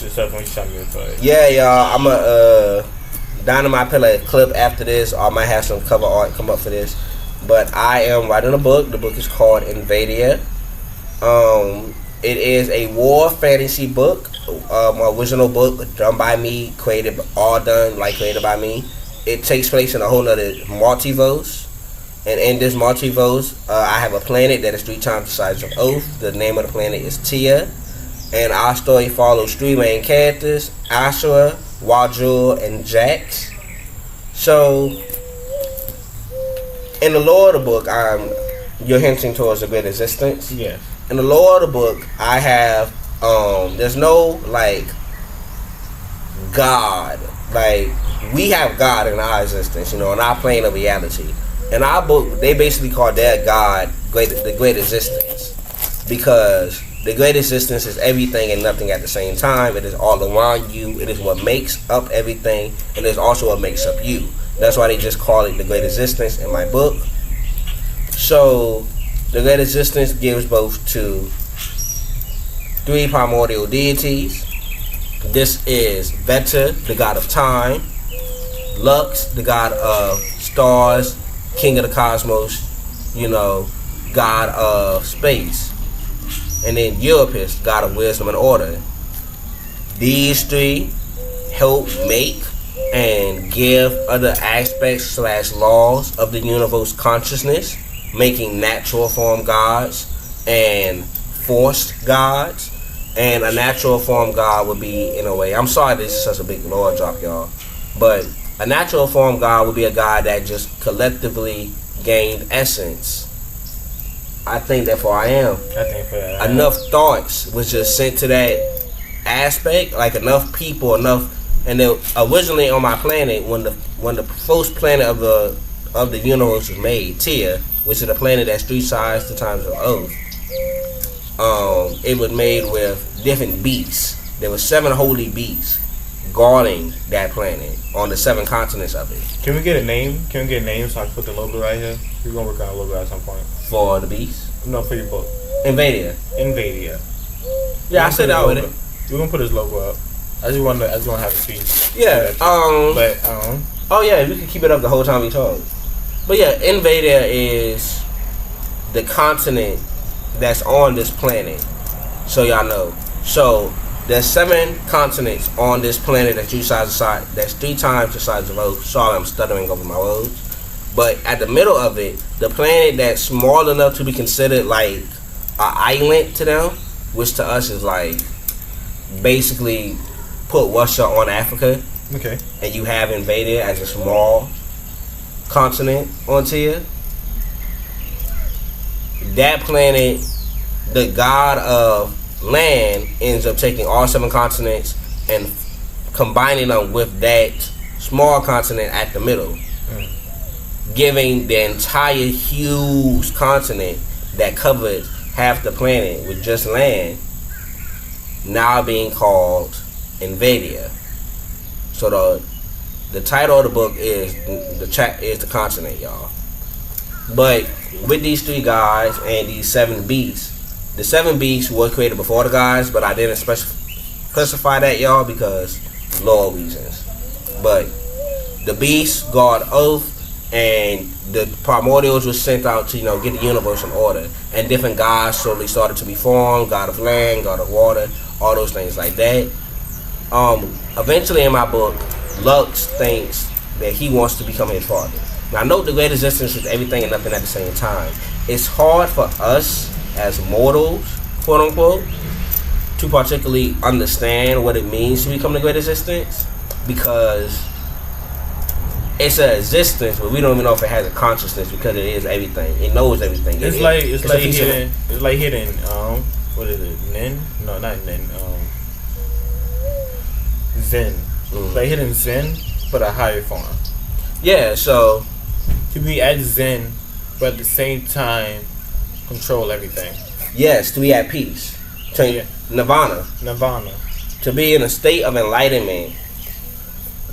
yourself when you tell me your story. Yeah, y'all. I'm a Dynamite put a clip after this. I might have some cover art come up for this. But I am writing a book. The book is called Invadia. It is a war fantasy book. My original book done by me, created by me. It takes place in a whole nother multiverse. And in this multiverse, I have a planet that is 3 times the size of Earth. The name of the planet is Tia. And our story follows 3 main characters, Ashura, Wajul, and Jax. So, in the lore of the book, you're hinting towards the great existence. Yeah. In the lore of the book, I have, there's no, God. We have God in our existence, in our plane of reality. In our book, they basically call their God the great existence, because the great existence is everything and nothing at the same time. It is all around you. It is what makes up everything, and it's also what makes up you. That's why they just call it the great existence in my book. So, the great existence gives birth to 3 primordial deities. This is Veta, the god of time; Lux, the god of stars, king of the cosmos, god of space; and then Europus, god of wisdom and order. These 3 help make and give other aspects / laws of the universe consciousness, making natural form gods and forced gods. And a natural form god would be, in a way, I'm sorry this is such a big lore drop, y'all, but a natural form god would be a god that just collectively gained essence. I think therefore I am. Enough thoughts was just sent to that aspect, enough people, and then originally on my planet, when the first planet of the universe was made, Tia, which is a planet that's 3 times the times of Earth, it was made with different beasts. There were 7 holy beasts guarding that planet on the 7 continents of it. Can we get a name? So I can put the logo right here? We're gonna work on a logo at some point. For the beasts? No, for your book. Invadia. Yeah, I said that already. We're gonna put his logo up. I just want to have a speech. Yeah. Oh yeah, we can keep it up the whole time we talk. But yeah, Invadia is the continent that's on this planet. So y'all know. So there's 7 continents on this planet that's 3 times the size of Earth. Sorry, I'm stuttering over my words. But at the middle of it, the planet that's small enough to be considered like an island to them, which to us is basically put Russia on Africa. Okay. And you have Invadia as a small continent on Tia. That planet, the god of land, ends up taking all 7 continents and combining them with that small continent at the middle, giving the entire huge continent that covered half the planet with just land now being called Invadia. So the title of the book is the continent, y'all. But with these 3 guys and these 7 beasts, the 7 beasts were created before the guys, but I didn't specify that, y'all, because lore reasons. But the beasts guard Earth, and the primordials were sent out to get the universe in order, and different gods slowly started to be formed: god of land, god of water, all those things like that. Eventually in my book, Lux thinks that he wants to become his father. Now, note the great existence is everything and nothing at the same time. It's hard for us as mortals, quote unquote, to particularly understand what it means to become the great existence, because it's an existence, but we don't even know if it has a consciousness because it is everything. It knows everything. It's like hitting what is it? Nin? No, not Nin. Zen. Like hitting Zen, but a higher form. Yeah. So to be at Zen, but at the same time control everything. Yes, to be at peace. Nirvana. To be in a state of enlightenment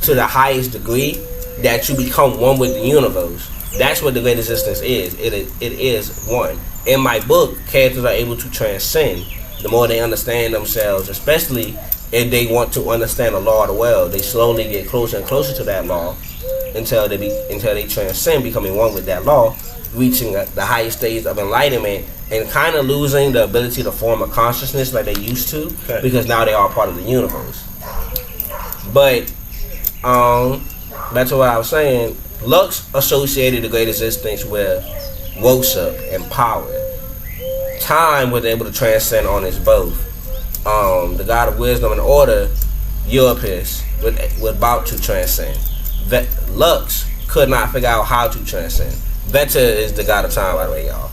to the highest degree, that you become one with the universe. That's what the great existence is. It is one. In my book, characters are able to transcend the more they understand themselves, especially if they want to understand the law of the world. They slowly get closer and closer to that law until they transcend, becoming one with that law, reaching the highest stage of enlightenment and kind of losing the ability to form a consciousness like they used to, because now they are part of the universe. But that's what I was saying. Lux associated the great existence with worship and power. Time was able to transcend on its both. The god of wisdom and order, Euripus, was about to transcend. Lux could not figure out how to transcend. Vector is the god of time, by the way, y'all.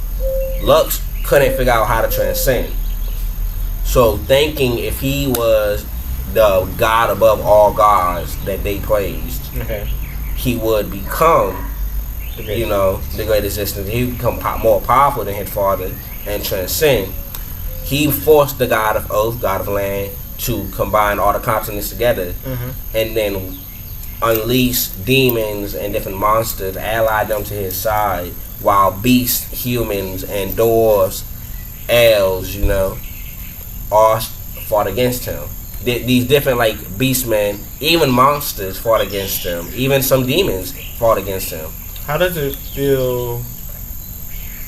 Lux couldn't figure out how to transcend. So thinking if he was the god above all gods that they praised, he would become, the great existence. He would become more powerful than his father and transcend. He forced the god of earth, god of land, to combine all the continents together, and then unleash demons and different monsters, allied them to his side, while beasts, humans, and dwarves, elves, all fought against him. These different beastmen, even monsters fought against him. Even some demons fought against him. How does it feel?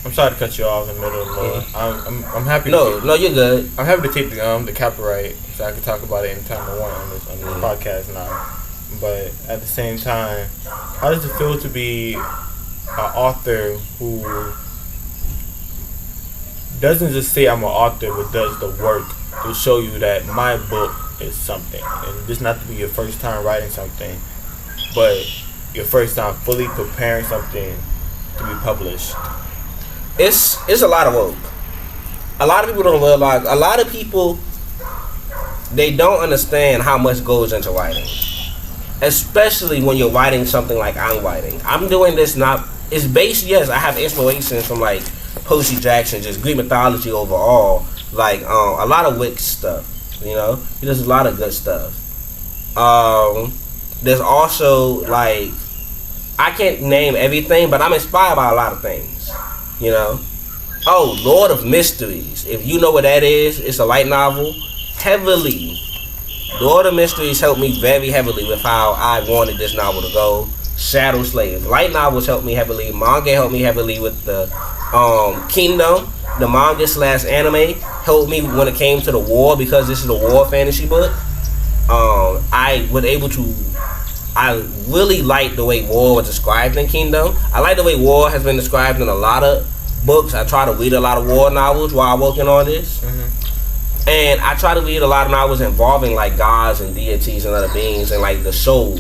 I'm sorry to cut you off in the middle of the I'm happy. No, you're good. I'm happy to take the copyright so I can talk about it anytime I want on this podcast now. But at the same time, how does it feel to be an author who doesn't just say I'm an author, but does the work to show you that my book is something, and this not to be your first time writing something, but your first time fully preparing something to be published? It's a lot of work. A lot of people don't realize. A lot of people, they don't understand how much goes into writing, especially when you're writing something like I'm writing. I'm doing this not. It's based. Yes, I have inspiration from Percy Jackson, just Greek mythology overall. A lot of Wicca stuff. There's a lot of good stuff. There's also I can't name everything, but I'm inspired by a lot of things. Lord of Mysteries. If you know what that is, it's a light novel. Heavily, Lord of Mysteries helped me very heavily with how I wanted this novel to go. Shadow Slave. Light novels helped me heavily. Manga helped me heavily with the Kingdom. The manga / anime helped me when it came to the war, because this is a war fantasy book. I really like the way war was described in Kingdom. I like the way war has been described in a lot of books. I try to read a lot of war novels while working on this. And I try to read a lot of novels involving gods and deities and other beings and the soul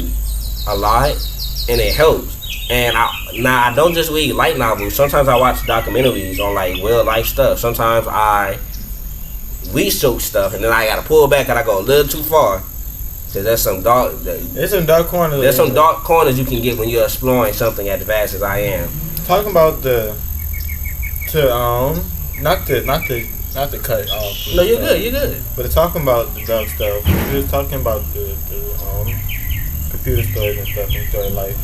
a lot, and it helps. And I don't just read light novels. Sometimes I watch documentaries on real life stuff. Sometimes I research stuff, and then I gotta pull back and I go a little too far. Cause there's some dark corners. There's some dark corners you can get when you're exploring something as vast as I am. Talking about not to cut off. No, you're good. But talking about the dark stuff, we were talking about the computer stories and stuff in story life.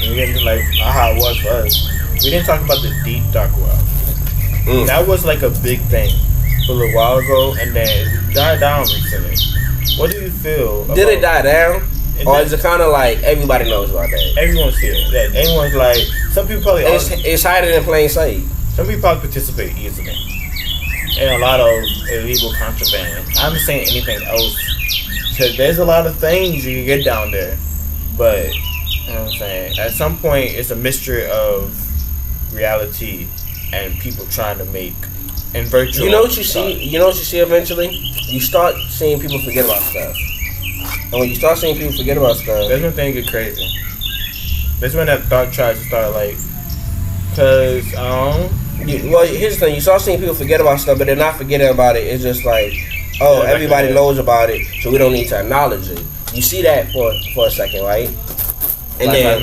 And we get into how it was for us. We didn't talk about the deep dark web. That was a big thing for a little while ago, and then it died down recently. What do you feel? Did it die down? Or is it kind of everybody knows about that? Everyone's here. Everyone's some people probably... It's hiding in plain sight. Some people probably participate easily in a lot of illegal contraband. I'm not saying anything else. Because there's a lot of things you can get down there. But, you know what I'm saying? At some point, it's a mixture of reality and people trying to make and virtual. You know what you see? You know what you see eventually? You start seeing people forget about stuff. And when you start seeing people forget about stuff, that's when things get crazy. That's when that thought tries to start like, cause well, here's the thing: you start seeing people forget about stuff, but they're not forgetting about it. It's just like, oh, yeah, everybody knows about it, so we don't need to acknowledge it. You see that for a second, right? And then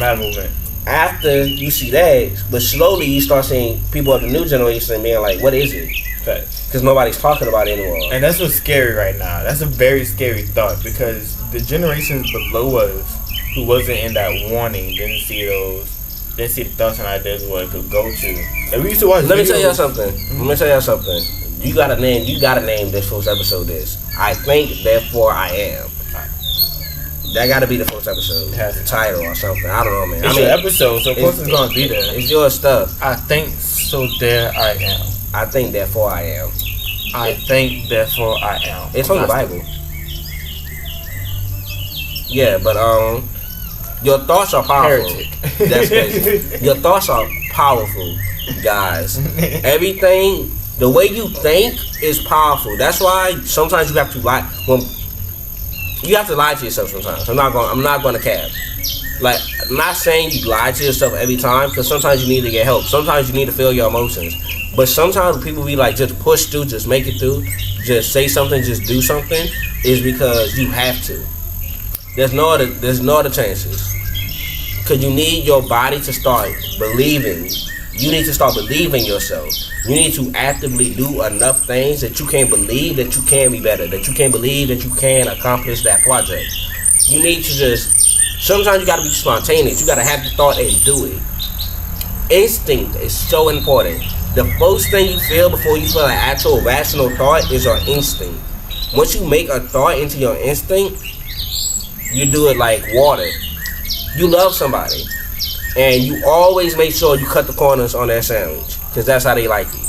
after you see that, but slowly you start seeing people of the new generation being like, what is it? Because nobody's talking about it anymore. And that's what's scary right now. That's a very scary thought, because the generations below us who wasn't in that warning didn't see the thoughts and ideas of what it could go to. And we used to watch Let me videos. tell y'all something. Let me tell y'all something. You gotta name this first episode this. I think, therefore I am. That gotta be the first episode. The title or something. I don't know, man. It's your episode, so of course it's gonna be there. It's your stuff. I think, so there I am. I think, therefore I am. I think, therefore I am. It's from the Bible. Yeah, but your thoughts are powerful. Heretic. That's crazy. Your thoughts are powerful, guys. Everything, the way you think is powerful. That's why sometimes you have to lie. You have to lie to yourself sometimes. I'm not gonna cap. Like, I'm not saying you lie to yourself every time, because sometimes you need to get help. Sometimes you need to feel your emotions. But sometimes people be like, just push through, just make it through, just say something, just do something, is because you have to. There's no other chances. Because you need your body to start believing. You need to start believing yourself. You need to actively do enough things that you can believe that you can be better, that you can believe that you can accomplish that project. You need to sometimes you gotta be spontaneous. You gotta have the thought and do it. Instinct is so important. The first thing you feel before you feel an actual rational thought is your instinct. Once you make a thought into your instinct, you do it like water. You love somebody, and you always make sure you cut the corners on their sandwich, because that's how they like it.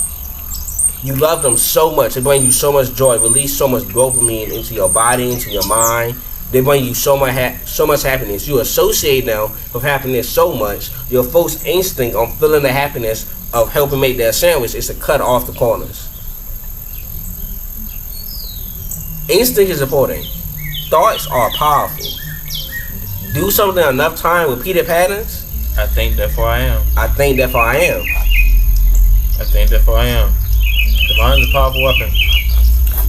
You love them so much. It brings you so much joy, release so much dopamine into your body, into your mind. They bring you so much happiness. You associate them with happiness so much. Your first instinct on feeling the happiness of helping make their sandwich is to cut off the corners. Instinct is important. Thoughts are powerful. Do something enough time, repeated patterns. I think, therefore I am. I think, therefore I am. I think, therefore I am. The mind is a powerful weapon.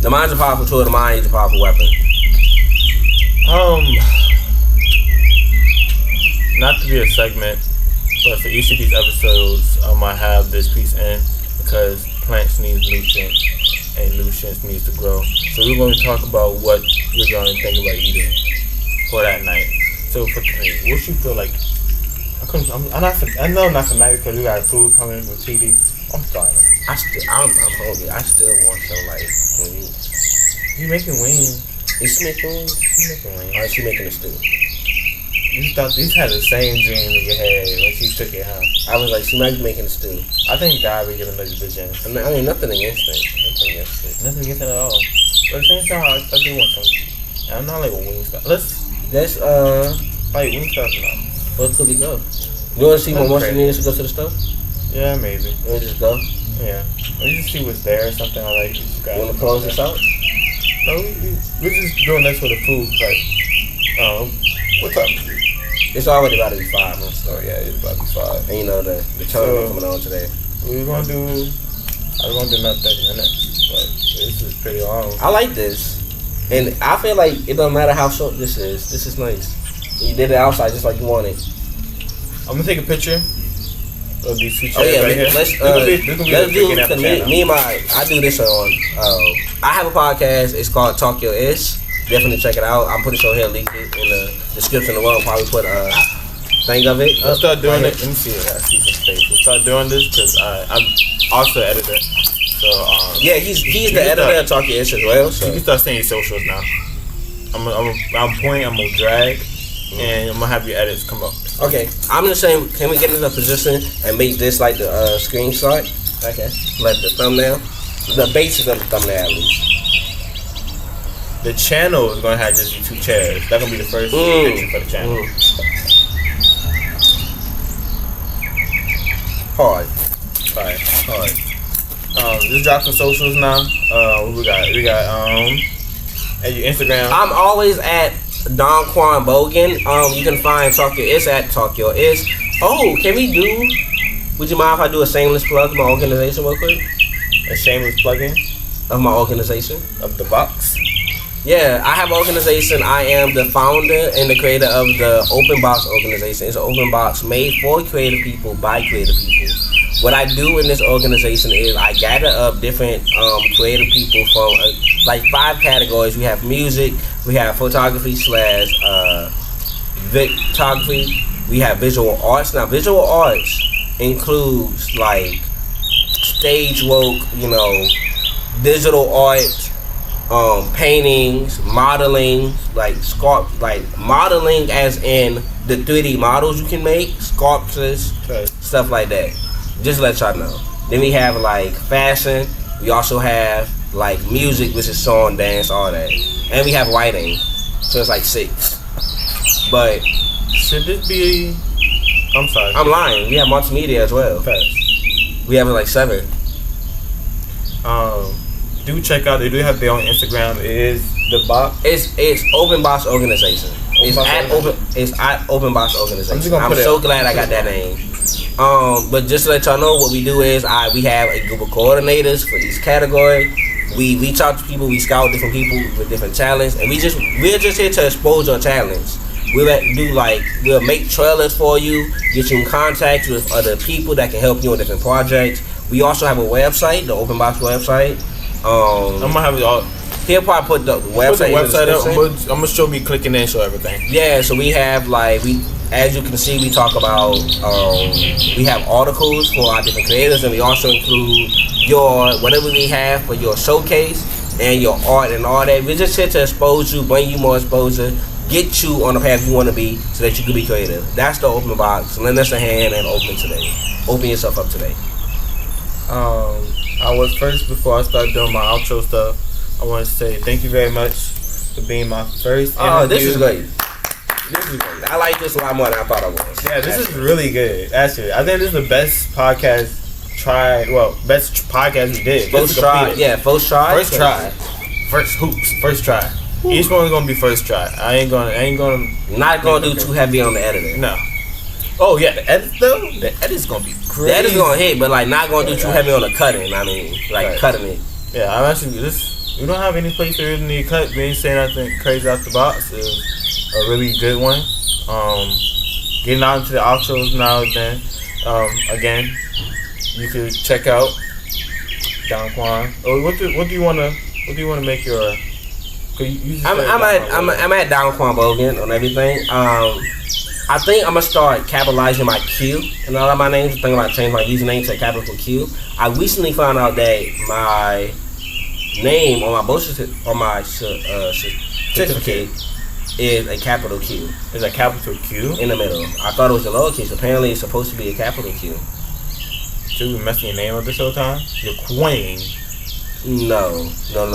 The mind's a powerful tool. The mind is a powerful weapon. Not to be a segment, but for each of these episodes, I might have this piece in, because plants need nutrients and nutrients needs to grow. So we're going to talk about what we're going to think about eating for that night. So for today, what you feel like? I know not for night, because we got food coming with TV. I'm starving. I'm hungry. I still want some wings. You making wings? Is she making wings? You making wings? Or is she making a stew? You had the same dream in your head when she took it, huh? I was like, she might be making a stew. I think God be giving us vision. I mean, nothing against it. Nothing against it at all. But at the same time, I do want something. I'm not like a wing stuff. Let's like wing stuff now. Where could we go? You want to see what once you need us to go to the store? Yeah, maybe. You want to just go? Yeah. Or you just see what's there or something. I like. You want to close this out? No, we're just doing this for the food. Like, what time is it? It's already about to be 5 months. Oh yeah, it's about to be 5. And you know the tournament coming on today. I was gonna do another 30 minutes, but this is pretty long. I like this, and I feel like it doesn't matter how short this is. This is nice. You did it outside just like you wanted. I'm gonna take a picture of these two chairs right here. Let's do I do this on. I have a podcast. It's called Talk Your Ish. Definitely check it out. I'm pretty sure he'll link it in the description of the world. Probably put a thing of it. I'll start doing it. Let me see it. I see some space. We'll start doing this because I'm also an editor. So yeah, he's the editor of Talk Your Ish as well. So you can start saying your socials now. I'm pointing. I'm gonna drag, and I'm gonna have your edits come up. Okay, I'm gonna say, can we get in a position and make this like the screenshot? Okay, like the thumbnail, the basis of the thumbnail at least. The channel is gonna have just be 2 chairs. That's gonna be the first picture for the channel. Hard. Just drop some socials now. We got at your Instagram. I'm always at DonquanBogen. You can find Talk Your Is at Talk Your Is. Oh, can we do? Would you mind if I do a shameless plug of my organization real quick? A shameless plug-in Of my organization? of the box. Yeah, I have an organization. I am the founder and the creator of the Open Box organization. It's an open box made for creative people by creative people. What I do in this organization is I gather up different creative people from like 5 categories. We have music, we have photography / videography, we have visual arts. Now, visual arts includes like stage work, digital art, paintings, modeling, like modeling as in the 3D models you can make, sculptures, stuff like that. Just to let y'all know. Then we have like fashion. We also have like music, which is song, dance, all that. And we have writing. So it's like 6. But should this be? I'm sorry. I'm lying. We have multimedia as well. We have like 7. Do check out. They do have their own Instagram. It is the box. It's Open Box Organization. It's at Open Box Organization. I'm so glad I got that name. But just to let y'all know, what we do is we have a group of coordinators for each category. We reach out to people, we scout different people with different talents, and we're just here to expose your talents. We'll make trailers for you, get you in contact with other people that can help you on different projects. We also have a website, the Open Box website. I'm gonna have it all. He'll probably put the website up. I'm gonna show me clicking in, show everything. Yeah, so we have as you can see, we talk about we have articles for our different creators, and we also include whatever we have for your showcase and your art and all that. We're just here to expose you, bring you more exposure, get you on the path you want to be, so that you can be creative. That's the Open Box. Lend us a hand and open yourself up today. I was first before I start doing my outro stuff. I want to say thank you very much for being my first interview. Oh, this is great. I like this a lot more than I thought I was. Yeah, this is really good. Actually, I think this is the best podcast best podcast we did. First try. First try. First try. Each one's gonna be first try. I ain't gonna not gonna do too heavy on the editing. No. Oh yeah, the edit though. The edit's gonna be crazy. The edit's gonna hit, but not gonna do too heavy on the cutting. I mean, cutting it. Yeah, I'm actually we don't have any place to really need to cut. We ain't saying nothing crazy out the box. It's a really good one. Getting out into the outros now. Then again, you can check out Don Quan. Oh, what do you wanna make your? I'm at DonquanBogen on everything. I think I'm gonna start capitalizing my Q in all of my names. I'm thinking about changing my username to a capital Q. I recently found out that my name on my certificate is a capital Q. Is a capital Q in the middle. I thought it was a lowercase. Apparently, it's supposed to be a capital Q. So you messing your name up this whole time? You're Quan. No.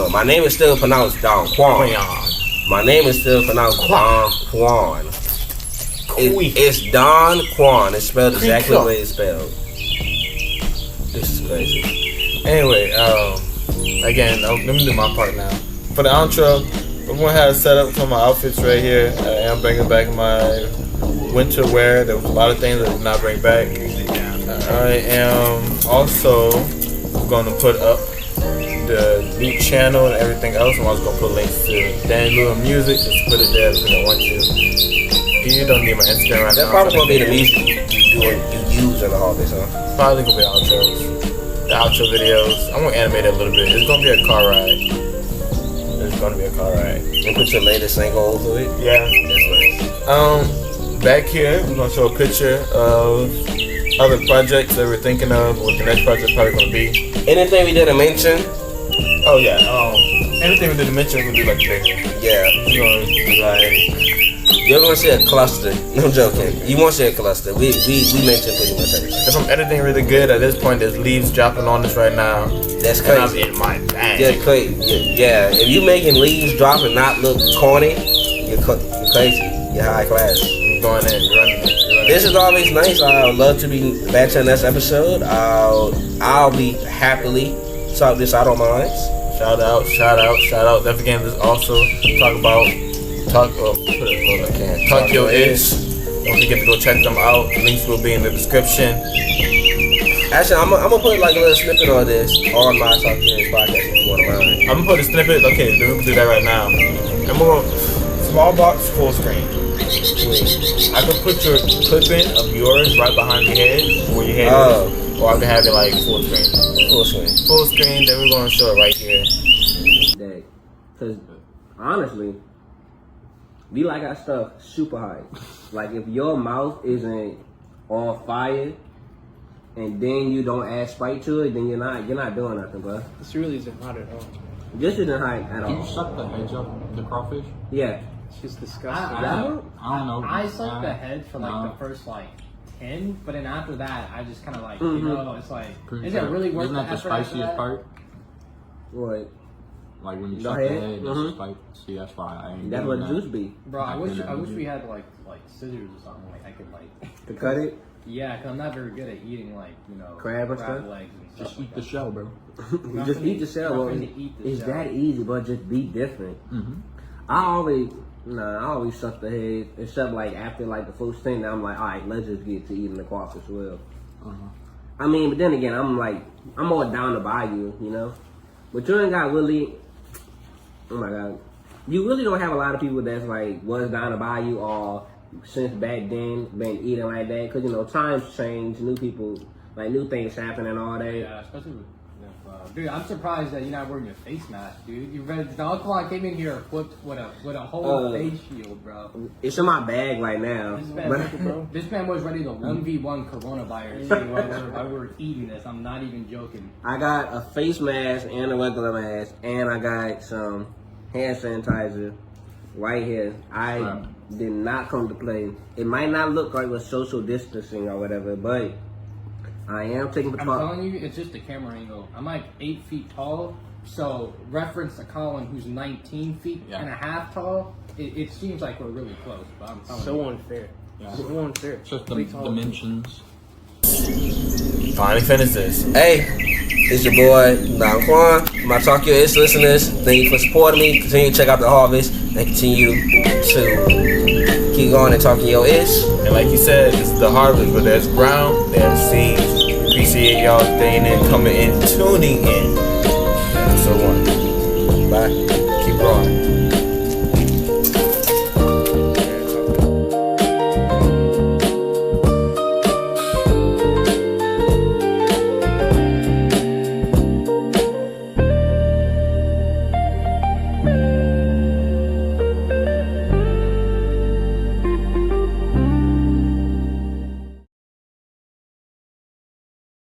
My name is still pronounced Don Quan. My name is still pronounced Don Quan. It's Don Quan. It's spelled exactly the way it's spelled. This is crazy. Anyway, again, let me do my part now. For the outro, I'm gonna have set up for my outfits right here. I'm bringing back my winter wear. There was a lot of things I did not bring back. I am also gonna put up the new channel and everything else. I'm also gonna put links to Dan Lua music. Just put it there if you don't want to. You don't need my Instagram right now. That's probably gonna be the music you use in the office, huh? Probably gonna be outros. The outro videos. I'm gonna animate it a little bit. It's gonna be a car ride. And put your latest single over it. Yeah. That's nice. Back here, we're gonna show a picture of other projects that we're thinking of, what the next project's probably gonna be. Anything we didn't mention? Oh yeah. Anything we didn't mention, we'll do like bigger. Yeah. We're gonna be like. You're gonna see a cluster. No joking. You won't see a cluster. We mentioned pretty much everything. If I'm editing really good at this point, there's leaves dropping on this right now. That's crazy. And I'm in my bag. Yeah, crazy. Yeah. If you making leaves drop and not look corny, you're crazy. You're high class. I'm going in, running it. This is always nice. I would love to be back to the next episode. I'll be happily Shout this out on mine. Shout out. Don't forget to also talk your ish. Don't forget to go check them out. Links will be in the description. Actually, I'm gonna put like a little snippet of this on my Talk Your Ish podcast if you want to mind. I'm gonna put a snippet. Okay, then we can do that right now. And we're gonna small box full screen. I can put your clipping of yours right behind your head, where your head is, or I can have it like full screen. Full screen. Then we're gonna show it right here. Because honestly, we like our stuff super high. Like if your mouth isn't on fire, and then you don't add Sprite to it, then you're not doing nothing, bro. This really isn't hot at all. This isn't hot at all. Can you suck the heads up the crawfish? Yeah. It's just disgusting. I don't know. I sucked the head for like the first 10, but then after that, I just kind of it's like, is it really worth Isn't that the spiciest part? What? Like when you suck the head, that's spicy. See, that's why I ain't. That's what juice be. Bro, I wish we had like scissors or something like I could to cut it. Yeah, cause I'm not very good at eating crab and stuff. legs and Just stuff eat the shell, bro. You just eat the shell. Bro. It's that easy, but just be different. I always suck the head, except like after like the first thing. I'm like, all right, let's just get to eating the crawfish as well. I mean, but then again, I'm more down to buy you, you know. But you ain't got really. Oh my God, you really don't have a lot of people that's like was down to buy you or since back then been eating like that, because you know times change, new people, like new things happen and all that. Yeah, especially with dude, I'm surprised that you're not wearing your face mask, dude. You read Quan came in here equipped with a whole face shield, bro. It's in my bag right now. This man was ready to 1v1 coronavirus while we were eating this. I'm not even joking. I got a face mask and a regular mask, and I got some hand sanitizer right here. I did not come to play. It might not look like with social distancing or whatever, but I am taking the I'm telling you, it's just the camera angle. I'm like 8 feet tall, so reference to Colin, who's 19 feet and a half tall. It seems like we're really close, but I'm telling you. So unfair. Yeah. So unfair. Just the dimensions. Finally finished this. Hey, it's your boy Quan. My Talk Your Ish listeners, thank you for supporting me. Continue to check out the harvest and continue to keep going and talking your ish. And like you said, it's the harvest, but there's ground, there's seeds. Appreciate y'all staying in, coming in, tuning in. So on. Bye. Keep growing.